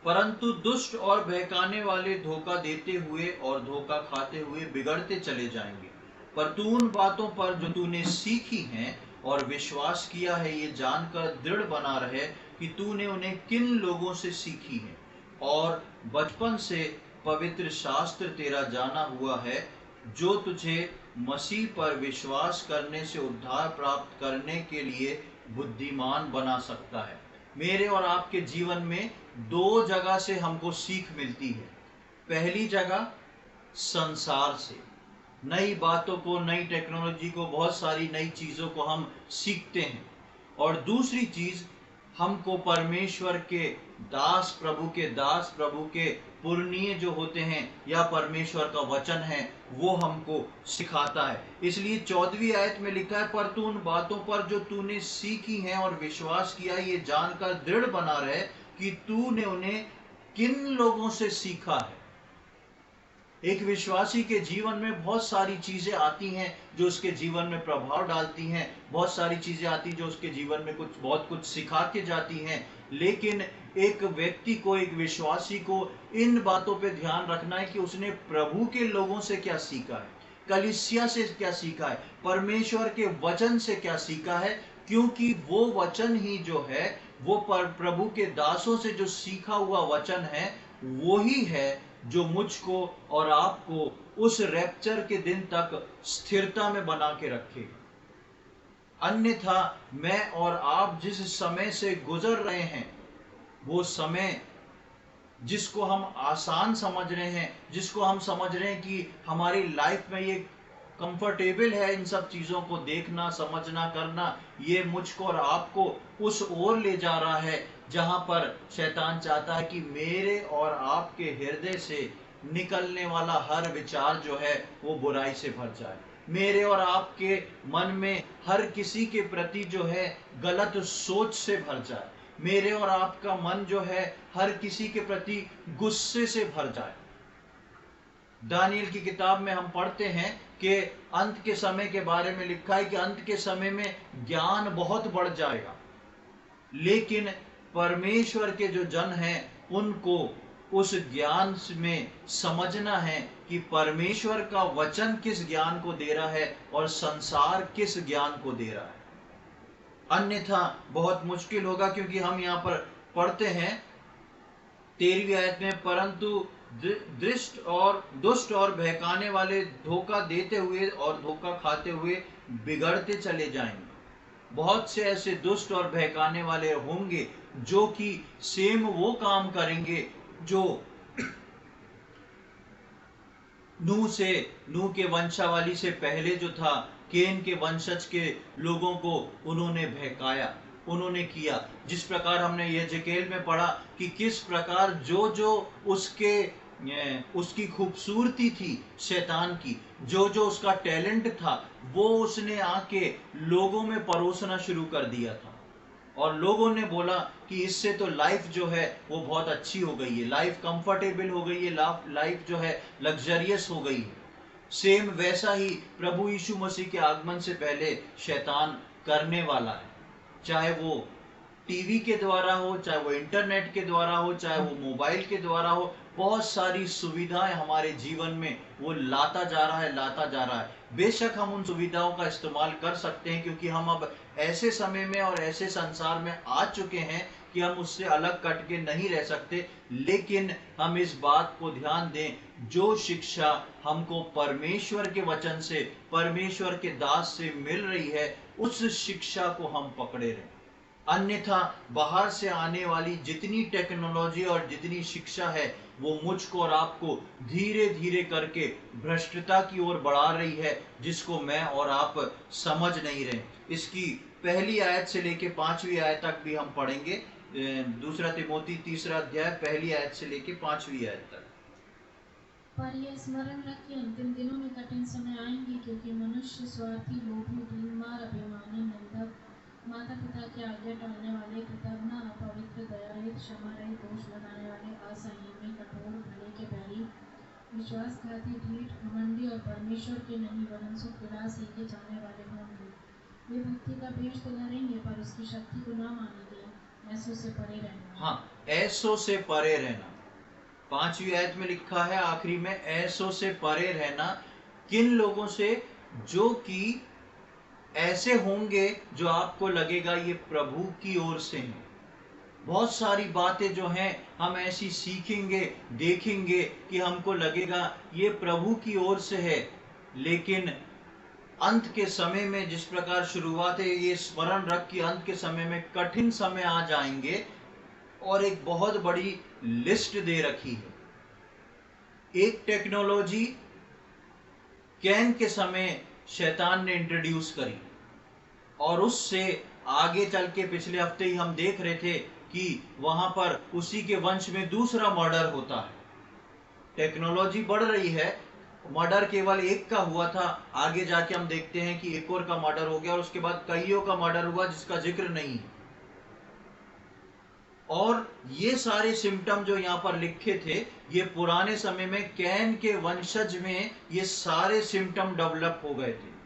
परंतु दुष्ट और बहकाने वाले धोखा देते हुए और धोखा खाते हुए बिगड़ते चले जाएंगे। पर तू उन बातों पर जो तूने सीखी हैं और विश्वास किया है, ये जानकर दृढ़ बना रहे कि तूने उन्हें किन लोगों से सीखी है, और बचपन से पवित्र शास्त्र तेरा जाना हुआ है, जो तुझे मसीह पर विश्वास करने से उद्धार प्राप्त करने के लिए बुद्धिमान बना सकता है। मेरे और आपके जीवन में 2 जगह से हमको सीख मिलती है। पहली जगह संसार से, नई बातों को, नई टेक्नोलॉजी को, बहुत सारी नई चीजों को हम सीखते हैं। और दूसरी चीज, हमको परमेश्वर के दास, प्रभु के पुरनीय जो होते हैं, या परमेश्वर का वचन है, वो हमको सिखाता है। इसलिए 14वीं आयत में लिखा है, पर तू उन बातों पर जो तूने सीखी हैं और विश्वास किया, ये जानकर दृढ़ बना रहे कि तूने उन्हें किन लोगों से सीखा है। एक विश्वासी के जीवन में बहुत सारी चीजें आती हैं जो उसके जीवन में प्रभाव डालती हैं, बहुत सारी चीजें आती जो उसके जीवन में बहुत कुछ सिखा के जाती हैं। लेकिन एक व्यक्ति को, एक विश्वासी को इन बातों पे ध्यान रखना है कि उसने प्रभु के लोगों से क्या सीखा है, कलीसिया से क्या सीखा है, परमेश्वर के वचन से क्या सीखा है, क्योंकि वो वचन ही जो है, वो प्रभु के दासों से जो सीखा हुआ वचन है, वो ही है जो मुझको और आपको उस रैप्चर के दिन तक स्थिरता में बना के रखेगा। अन्यथा मैं और आप जिस समय से गुजर रहे हैं, वो समय जिसको हम आसान समझ रहे हैं, जिसको हम समझ रहे हैं कि हमारी लाइफ में ये कंफर्टेबल है, इन सब चीजों को देखना, समझना, करना, ये मुझको और आपको उस ओर ले जा रहा है जहां पर शैतान चाहता है कि मेरे और आपके हृदय से निकलने वाला हर विचार जो है वो बुराई से भर जाए। मेरे और आपके मन में हर किसी के प्रति जो है गलत सोच से भर जाए। मेरे और आपका मन जो है हर किसी के प्रति गुस्से से भर जाए। दानियल की किताब में हम पढ़ते हैं कि अंत के समय के बारे में लिखा है कि अंत के समय में ज्ञान बहुत बढ़ जाएगा, लेकिन परमेश्वर के जो जन हैं उनको उस ज्ञान में समझना है कि परमेश्वर का वचन किस ज्ञान को दे रहा है और संसार किस ज्ञान को दे रहा है। अन्यथा बहुत मुश्किल होगा, क्योंकि हम यहाँ पर पढ़ते हैं 13वीं आयत में, परंतु दुष्ट और बहकाने वाले धोखा देते हुए और धोखा खाते हुए बिगड़ते चले जाएंगे। बहुत से ऐसे दुष्ट और बहकाने वाले होंगे जो कि सेम वो काम करेंगे जो नूह के वंशावली से पहले जो था केन के वंशज के लोगों को उन्होंने बहकाया, उन्होंने किया। जिस प्रकार हमने यहेजकेल में पढ़ा कि किस प्रकार जो जो उसकी खूबसूरती थी शैतान की, जो जो उसका टैलेंट था, वो उसने आके लोगों में परोसना शुरू कर दिया था। और लोगों ने बोला कि इससे तो लाइफ जो है वो बहुत अच्छी हो गई है, लाइफ कंफर्टेबल हो गई है, लाइफ जो है लग्जरियस हो गई है। सेम वैसा ही प्रभु यीशु मसीह के आगमन से पहले शैतान करने वाला है। चाहे वो टीवी के द्वारा हो, चाहे वो इंटरनेट के द्वारा हो, चाहे वो मोबाइल के द्वारा हो, बहुत सारी सुविधाएं हमारे जीवन में वो लाता जा रहा है, लाता जा रहा है। बेशक हम उन सुविधाओं का इस्तेमाल कर सकते हैं, क्योंकि हम अब ऐसे समय में और ऐसे संसार में आ चुके हैं कि हम उससे अलग कट के नहीं रह सकते। लेकिन हम इस बात को ध्यान दें, जो शिक्षा हमको परमेश्वर के वचन से, परमेश्वर के दास से मिल रही है, उस शिक्षा को हम पकड़े रहें। अन्यथा बाहर से आने वाली जितनी टेक्नोलॉजी और जितनी शिक्षा है, वो मुझको और आपको धीरे धीरे करके भ्रष्टता की ओर बढ़ा रही है, जिसको मैं और आप समझ नहीं रहे। इसकी पहली आयत से लेके 5वीं आयत तक भी हम पढ़ेंगे। दूसरा तिमोथी 3 अध्याय पहली आयत से लेके 5वीं आयत तक। पर यह स्मरण रखिए, अंतिम दिनों में कठिन समय आएंगे, क्योंकि मनुष्य स्वार्थी, लोभी, बीमार, अभिमानी, निंदक, माता पिता की आज्ञा टालने वाले, कृतज्ञ, अपवित्र, दयारहित, क्षमा रहित, दोष लगाने वाले, असंयमी, कठोर, भले के बैरी, विश्वासघाती, ढीठ, घमंडी और परमेश्वर के नहीं वरन सुख विलास ही के चाहने वाले होंगे। वे भक्ति का भेष तो धरेंगे, पर उसकी शक्ति को न मानेंगे। ऐसों से परे रहना। हाँ, ऐसों से परे रहना। 5वीं आयत में लिखा है आखिरी में, ऐसों से परे रहना। किन लोगों से? जो कि ऐसे होंगे जो आपको लगेगा ये प्रभु की ओर से हैं। बहुत सारी बातें जो हैं हम ऐसी सीखेंगे, देखेंगे कि हमको लगेगा ये प्रभु की ओर से है। लेकिन अंत के समय में, जिस प्रकार शुरुआत है, ये स्मरण रख कि अंत के समय में कठिन समय आ जाएंगे, और एक बहुत बड़ी लिस्ट दे रखी है। एक टेक्नोलॉजी कैन के समय शैतान ने इंट्रोड्यूस करी, और उससे आगे चल के पिछले हफ्ते ही हम देख रहे थे कि वहां पर उसी के वंश में दूसरा मर्डर होता है। टेक्नोलॉजी बढ़ रही है, मर्डर केवल एक का हुआ था, आगे जाके हम देखते हैं कि एक और का मर्डर हो गया, और उसके बाद कईयों का मर्डर हुआ जिसका जिक्र नहीं है। और ये सारे सिम्टम जो यहाँ पर लिखे थे, ये पुराने समय में कैन के वंशज में ये सारे सिम्टम डेवलप हो गए थे।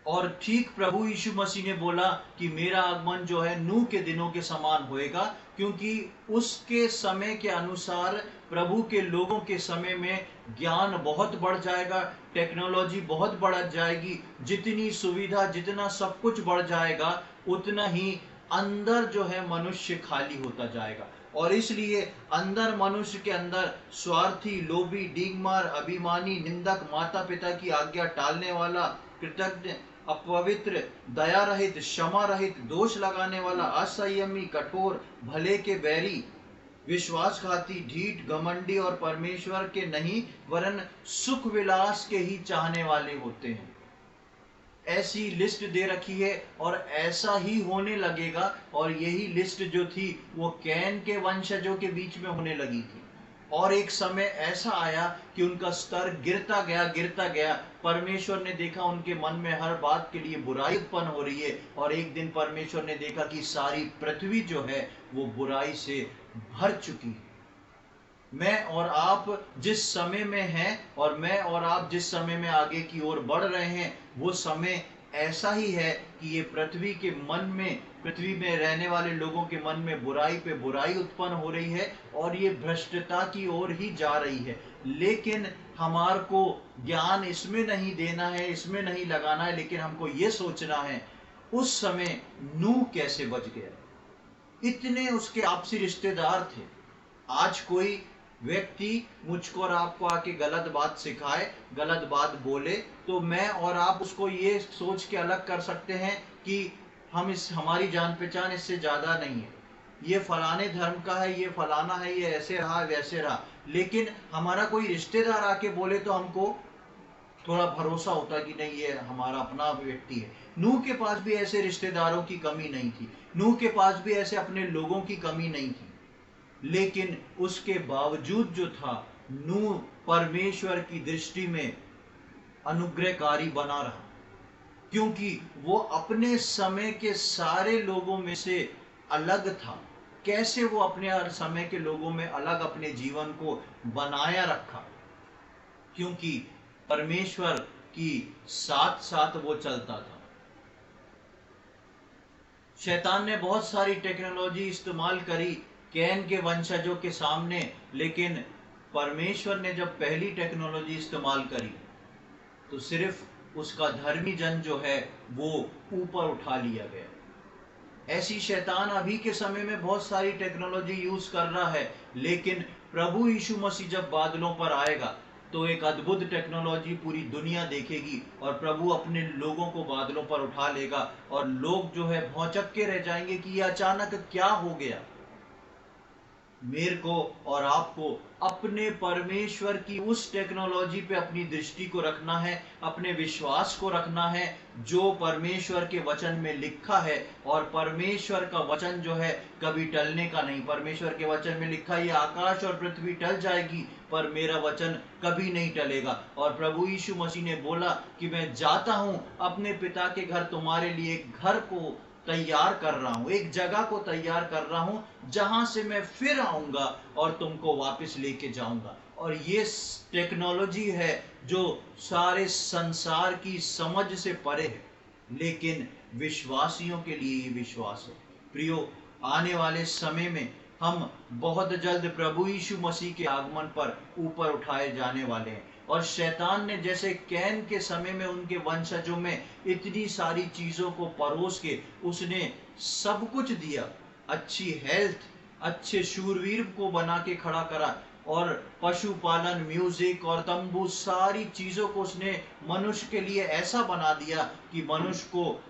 और ठीक प्रभु यीशु मसीह ने बोला कि मेरा आगमन जो है नूह के दिनों के समान होएगा, क्योंकि उसके समय के अनुसार प्रभु के लोगों के समय में ज्ञान बहुत बढ़ जाएगा, टेक्नोलॉजी बहुत बढ़ जाएगी। जितनी सुविधा, जितना सब कुछ बढ़ जाएगा, उतना ही अंदर जो है मनुष्य खाली होता जाएगा। और इसलिए अंदर, मनुष्य के अंदर स्वार्थी, लोभी, डींगमार, अभिमानी, निंदक, माता पिता की आज्ञा टालने वाला, कृतज्ञ, अपवित्र, दया रहित, क्षमा रहित, दोष लगाने वाला, असंयमी, कठोर, भले के बैरी, विश्वासघाती, ढीठ, घमंडी और परमेश्वर के नहीं वरन सुख विलास के ही चाहने वाले होते हैं। ऐसी लिस्ट दे रखी है, और ऐसा ही होने लगेगा। और यही लिस्ट जो थी वो कैन के वंशजों के बीच में होने लगी थी। और एक समय ऐसा आया कि उनका स्तर गिरता गया, गिरता गया। परमेश्वर ने देखा उनके मन में हर बात के लिए बुराई उत्पन्न हो रही है, और एक दिन परमेश्वर ने देखा कि सारी पृथ्वी जो है वो बुराई से भर चुकी है। मैं और आप जिस समय में हैं, और मैं और आप जिस समय में आगे की ओर बढ़ रहे हैं, वो समय ऐसा ही है कि ये पृथ्वी के मन में, पृथ्वी में रहने वाले लोगों के मन में बुराई पे बुराई उत्पन्न हो रही है, और ये भ्रष्टता की ओर ही जा रही है। लेकिन हमार को ज्ञान इसमें नहीं देना है, इसमें नहीं लगाना है, लेकिन हमको ये सोचना है उस समय नूह कैसे बच गया। इतने उसके आपसी रिश्तेदार थे। आज कोई व्यक्ति मुझको और आपको आके गलत बात सिखाए, गलत बात बोले, तो मैं और आप उसको ये सोच के अलग कर सकते हैं कि हमारी जान पहचान इससे ज्यादा नहीं है, ये फलाने धर्म का है, ये फलाना है, ये ऐसे रहा वैसे रहा। लेकिन हमारा कोई रिश्तेदार आके बोले तो हमको थोड़ा भरोसा होता कि नहीं ये हमारा अपना व्यक्ति है। नूह के पास भी ऐसे रिश्तेदारों की कमी नहीं थी, नूह के पास भी ऐसे अपने लोगों की कमी नहीं थी, लेकिन उसके बावजूद जो था, नूह परमेश्वर की दृष्टि में अनुग्रहकारी बना रहा, क्योंकि वो अपने समय के सारे लोगों में से अलग था। कैसे वो अपने समय के लोगों में अलग अपने जीवन को बनाया रखा, क्योंकि परमेश्वर की साथ साथ वो चलता था। शैतान ने बहुत सारी टेक्नोलॉजी इस्तेमाल करी कैन के वंशजों के सामने, लेकिन परमेश्वर ने जब पहली टेक्नोलॉजी इस्तेमाल करी तो सिर्फ उसका धर्मी जन जो है वो ऊपर उठा लिया गया। ऐसी शैतान अभी के समय में बहुत सारी टेक्नोलॉजी यूज कर रहा है, लेकिन प्रभु यीशु मसीह जब बादलों पर आएगा तो एक अद्भुत टेक्नोलॉजी पूरी दुनिया देखेगी और प्रभु अपने लोगों को बादलों पर उठा लेगा और लोग जो है भौचक्के के रह जाएंगे कि ये अचानक क्या हो गया। मेरे को और आपको अपने परमेश्वर की उस टेक्नोलॉजी पे अपनी दृष्टि को रखना है, अपने विश्वास को रखना है जो परमेश्वर के वचन में लिखा है। और परमेश्वर का वचन जो है कभी टलने का नहीं। परमेश्वर के वचन में लिखा है, ये आकाश और पृथ्वी टल जाएगी पर मेरा वचन कभी नहीं टलेगा। और प्रभु यीशु मसीह ने बोला कि मैं जाता हूं अपने पिता के घर, तुम्हारे लिए एक घर को तैयार कर रहा हूं, एक जगह को तैयार कर रहा हूं जहां से मैं फिर आऊंगा और तुमको वापस लेके जाऊंगा। और ये टेक्नोलॉजी है जो सारे संसार की समझ से परे है, लेकिन विश्वासियों के लिए ये विश्वास है। प्रियो, आने वाले समय में हम बहुत जल्द प्रभु यीशु मसीह के आगमन पर ऊपर उठाए जाने वाले हैं। और शैतान ने जैसे कैन के समय में उनके वंशजों में इतनी सारी चीजों को परोस के उसने सब कुछ दिया, अच्छी हेल्थ, अच्छे शूरवीर को बना के खड़ा करा, और पशुपालन, म्यूजिक और तंबू, सारी चीजों को उसने मनुष्य के लिए ऐसा बना दिया कि मनुष्य को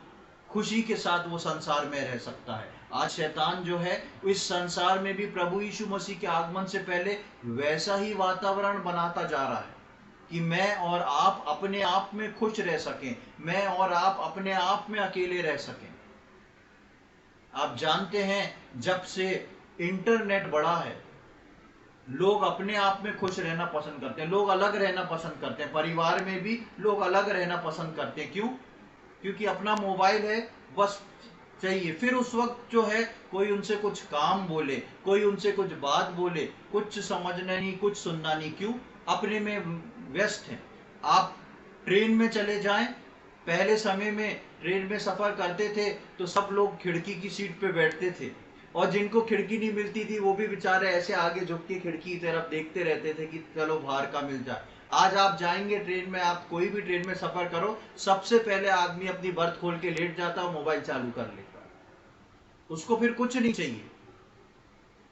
खुशी के साथ वो संसार में रह सकता है। आज शैतान जो है इस संसार में भी प्रभु यीशु मसीह के आगमन से पहले वैसा ही वातावरण बनाता जा रहा है कि मैं और आप अपने आप में खुश रह सकें, मैं और आप अपने आप में अकेले रह सकें। आप जानते हैं जब से इंटरनेट बढ़ा है, लोग अपने आप में खुश रहना पसंद करते हैं, लोग अलग रहना पसंद करते हैं, परिवार में भी लोग अलग रहना पसंद करते हैं। क्यों? क्योंकि अपना मोबाइल है, बस चाहिए। फिर उस वक्त जो है कोई उनसे कुछ काम बोले, कोई उनसे कुछ बात बोले, कुछ समझना नहीं, कुछ सुनना नहीं। क्यों? अपने में व्यस्त हैं। आप ट्रेन में चले जाएं, पहले समय में ट्रेन में सफर करते थे तो सब लोग खिड़की की सीट पे बैठते थे, और जिनको खिड़की नहीं मिलती थी वो भी बेचारे ऐसे आगे झुक के खिड़की की तरफ देखते रहते थे कि चलो बाहर का मिल जाए। आज आप जाएंगे ट्रेन में, आप कोई भी ट्रेन में सफर करो, सबसे पहले आदमी अपनी बर्थ खोल के लेट जाता है, मोबाइल चालू कर लेता है, उसको फिर कुछ नहीं चाहिए,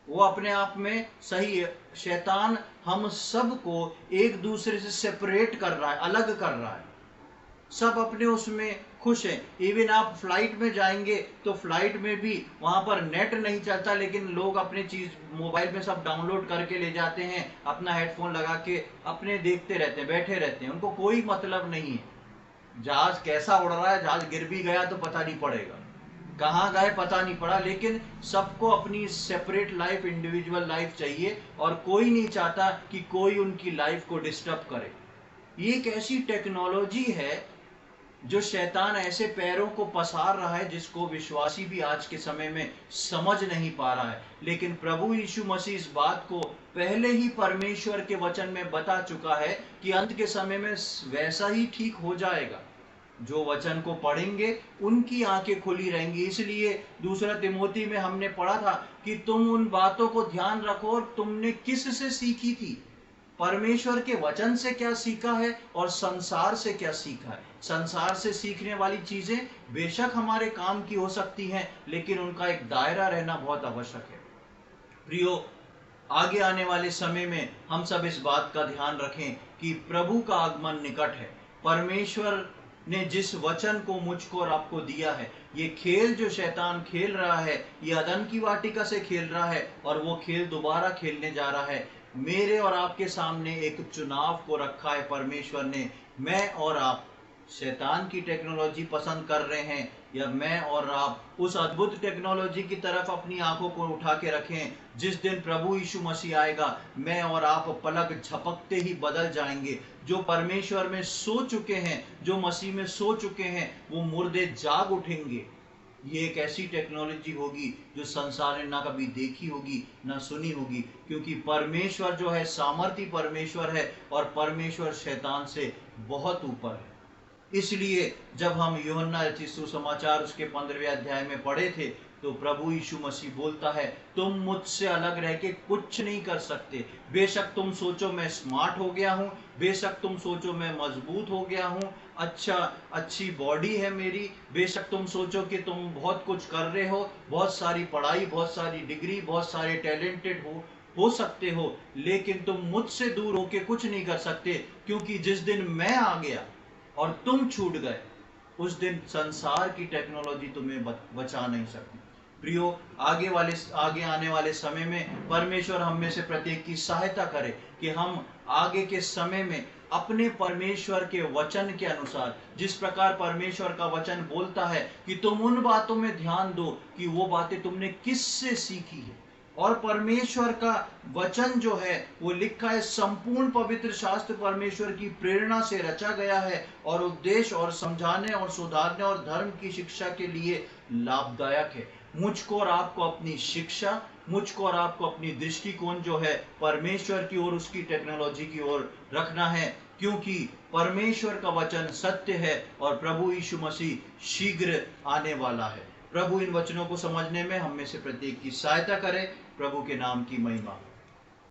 वो अपने आप में सही है। शैतान हम सबको एक दूसरे से सेपरेट कर रहा है, अलग कर रहा है, सब अपने उसमें खुश हैं। इवन आप फ्लाइट में जाएंगे तो फ्लाइट में भी वहां पर नेट नहीं चलता, लेकिन लोग अपने चीज मोबाइल में सब डाउनलोड करके ले जाते हैं, अपना हेडफोन लगा के अपने देखते रहते हैं, बैठे रहते हैं, उनको कोई मतलब नहीं है जहाज कैसा उड़ रहा है। जहाज गिर भी गया तो पता नहीं पड़ेगा, कहाँ गए पता नहीं पड़ा, लेकिन सबको अपनी सेपरेट लाइफ, इंडिविजुअल लाइफ चाहिए, और कोई नहीं चाहता कि कोई उनकी लाइफ को डिस्टर्ब करे। ये एक ऐसी टेक्नोलॉजी है जो शैतान ऐसे पैरों को पसार रहा है जिसको विश्वासी भी आज के समय में समझ नहीं पा रहा है। लेकिन प्रभु यीशु मसीह इस बात को पहले ही परमेश्वर के वचन में बता चुका है कि अंत के समय में वैसा ही ठीक हो जाएगा। जो वचन को पढ़ेंगे उनकी आंखें खुली रहेंगी। इसलिए दूसरा तिमोथी में हमने पढ़ा था कि तुम उन बातों को ध्यान रखो और तुमने किस से सीखी थी, परमेश्वर के वचन से क्या सीखा है और संसार से क्या सीखा है। संसार से सीखने वाली चीजें बेशक हमारे काम की हो सकती हैं, लेकिन उनका एक दायरा रहना बहुत आवश्यक है। प्रियो, आगे आने वाले समय में हम सब इस बात का ध्यान रखें कि प्रभु का आगमन निकट है। परमेश्वर ने जिस वचन को मुझको और आपको दिया है, ये खेल जो शैतान खेल रहा है, ये अदन की वाटिका से खेल रहा है, और वो खेल दोबारा खेलने जा रहा है। मेरे और आपके सामने एक चुनाव को रखा है परमेश्वर ने मैं और आप शैतान की टेक्नोलॉजी पसंद कर रहे हैं या मैं और आप उस अद्भुत टेक्नोलॉजी की तरफ अपनी आंखों को उठा के रखें। जिस दिन प्रभु यीशु मसीह आएगा, मैं और आप पलक झपकते ही बदल जाएंगे। जो परमेश्वर में सो चुके हैं, जो मसीह में सो चुके हैं, वो मुर्दे जाग उठेंगे। ये एक ऐसी टेक्नोलॉजी होगी जो संसार ने ना कभी देखी होगी ना सुनी होगी, क्योंकि परमेश्वर जो है सामर्थी परमेश्वर है और परमेश्वर शैतान से बहुत ऊपर है। इसलिए जब हम यूहन्ना रचित सुसमाचार उसके 15वें अध्याय में पढ़े थे, तो प्रभु यीशु मसीह बोलता है, तुम मुझसे अलग रह के कुछ नहीं कर सकते। बेशक तुम सोचो मैं स्मार्ट हो गया हूँ, बेशक तुम सोचो मैं मजबूत हो गया हूँ, अच्छी बॉडी है मेरी, बेशक तुम सोचो कि तुम बहुत कुछ कर रहे हो, बहुत सारी पढ़ाई, बहुत सारी डिग्री, बहुत सारे टैलेंटेड हो सकते हो, लेकिन तुम मुझसे दूर होके कुछ नहीं कर सकते, क्योंकि जिस दिन मैं आ गया और तुम छूट गए, उस दिन संसार की टेक्नोलॉजी तुम्हें बचा नहीं सकती। प्रियो, आगे आने वाले समय में परमेश्वर हम में से प्रत्येक की सहायता करे कि हम आगे के समय में अपने परमेश्वर के वचन के अनुसार, जिस प्रकार परमेश्वर का वचन बोलता है कि तुम उन बातों में ध्यान दो कि वो बातें तुमने किससे सीखी है। और परमेश्वर का वचन जो है वो लिखा है, संपूर्ण पवित्र शास्त्र परमेश्वर की प्रेरणा से रचा गया है और उद्देश्य और समझाने और सुधारने और धर्म की शिक्षा के लिए लाभदायक है। मुझको और आपको अपनी शिक्षा, मुझको और आपको अपनी दृष्टिकोण जो है परमेश्वर की ओर, उसकी टेक्नोलॉजी की ओर रखना है, क्योंकि परमेश्वर का वचन सत्य है और प्रभु यीशु मसीह शीघ्र आने वाला है। प्रभु इन वचनों को समझने में हम में से प्रत्येक की सहायता करे। प्रभु के नाम की महिमा।